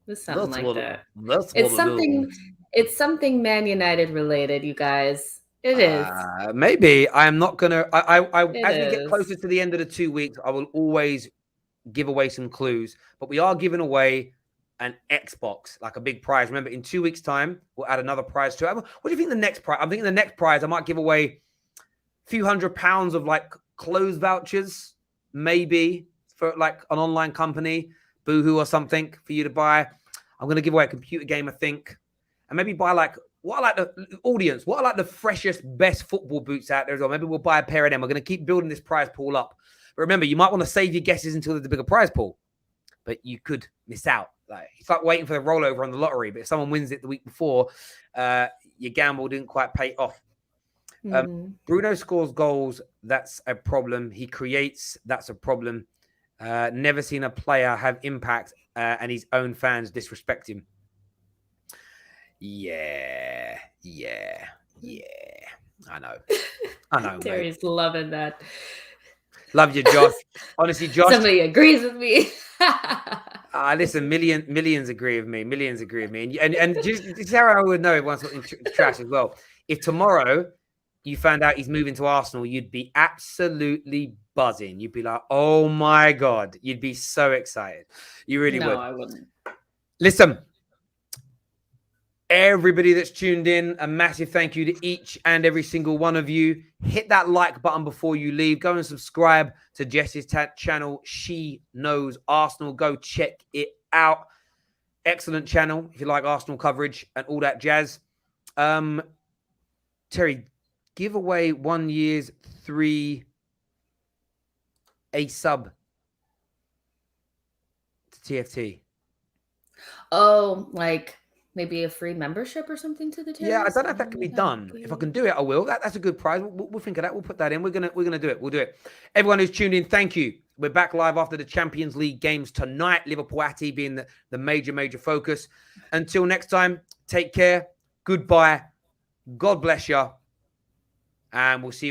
It's something like that. It's something Man United related, you guys. It is. Maybe. I'm not going to... as we get closer to the end of the 2 weeks, I will always give away some clues. But we are giving away an Xbox, like a big prize. Remember, in 2 weeks' time, we'll add another prize to it. What do you think the next prize? I'm thinking the next prize, I might give away a few £100 of like clothes vouchers, maybe for like an online company, Boohoo or something for you to buy. I'm going to give away a computer game, I think. And maybe buy like, what I like the audience, what I like the freshest, best football boots out there as well. Maybe we'll buy a pair of them. We're going to keep building this prize pool up. But remember, you might want to save your guesses until there's a bigger prize pool. But you could miss out. Like, it's like waiting for the rollover on the lottery. But if someone wins it the week before, your gamble didn't quite pay off. Bruno scores goals. That's a problem. He creates. That's a problem. Never seen a player have impact and his own fans disrespect him. Yeah. I know. Terry's loving that. Love you, Josh. Honestly, Josh. Somebody agrees with me. Listen, millions agree with me. And just how I would know everyone's talking trash as well. If tomorrow you found out he's moving to Arsenal, you'd be absolutely buzzing. You'd be like, oh my God. You'd be so excited. You really would. No, I wouldn't. Listen, Everybody that's tuned in, a massive thank you to each and every single one of you. Hit that like button before you leave. Go and subscribe to Jess's channel. She Knows Arsenal. Go check it out. Excellent channel if you like Arsenal coverage and all that jazz. Terry, give away 1 year's 3 a sub to TFT. Oh, like maybe a free membership or something to the terrace? Yeah, I don't know if that can be done. If I can do it, I will. That's a good prize. We'll think of that. We'll put that in. We're gonna do it. We'll do it. Everyone who's tuned in, thank you. We're back live after the Champions League games tonight. Liverpool Ati being the major focus. Until next time, take care. Goodbye. God bless you. And we'll see you.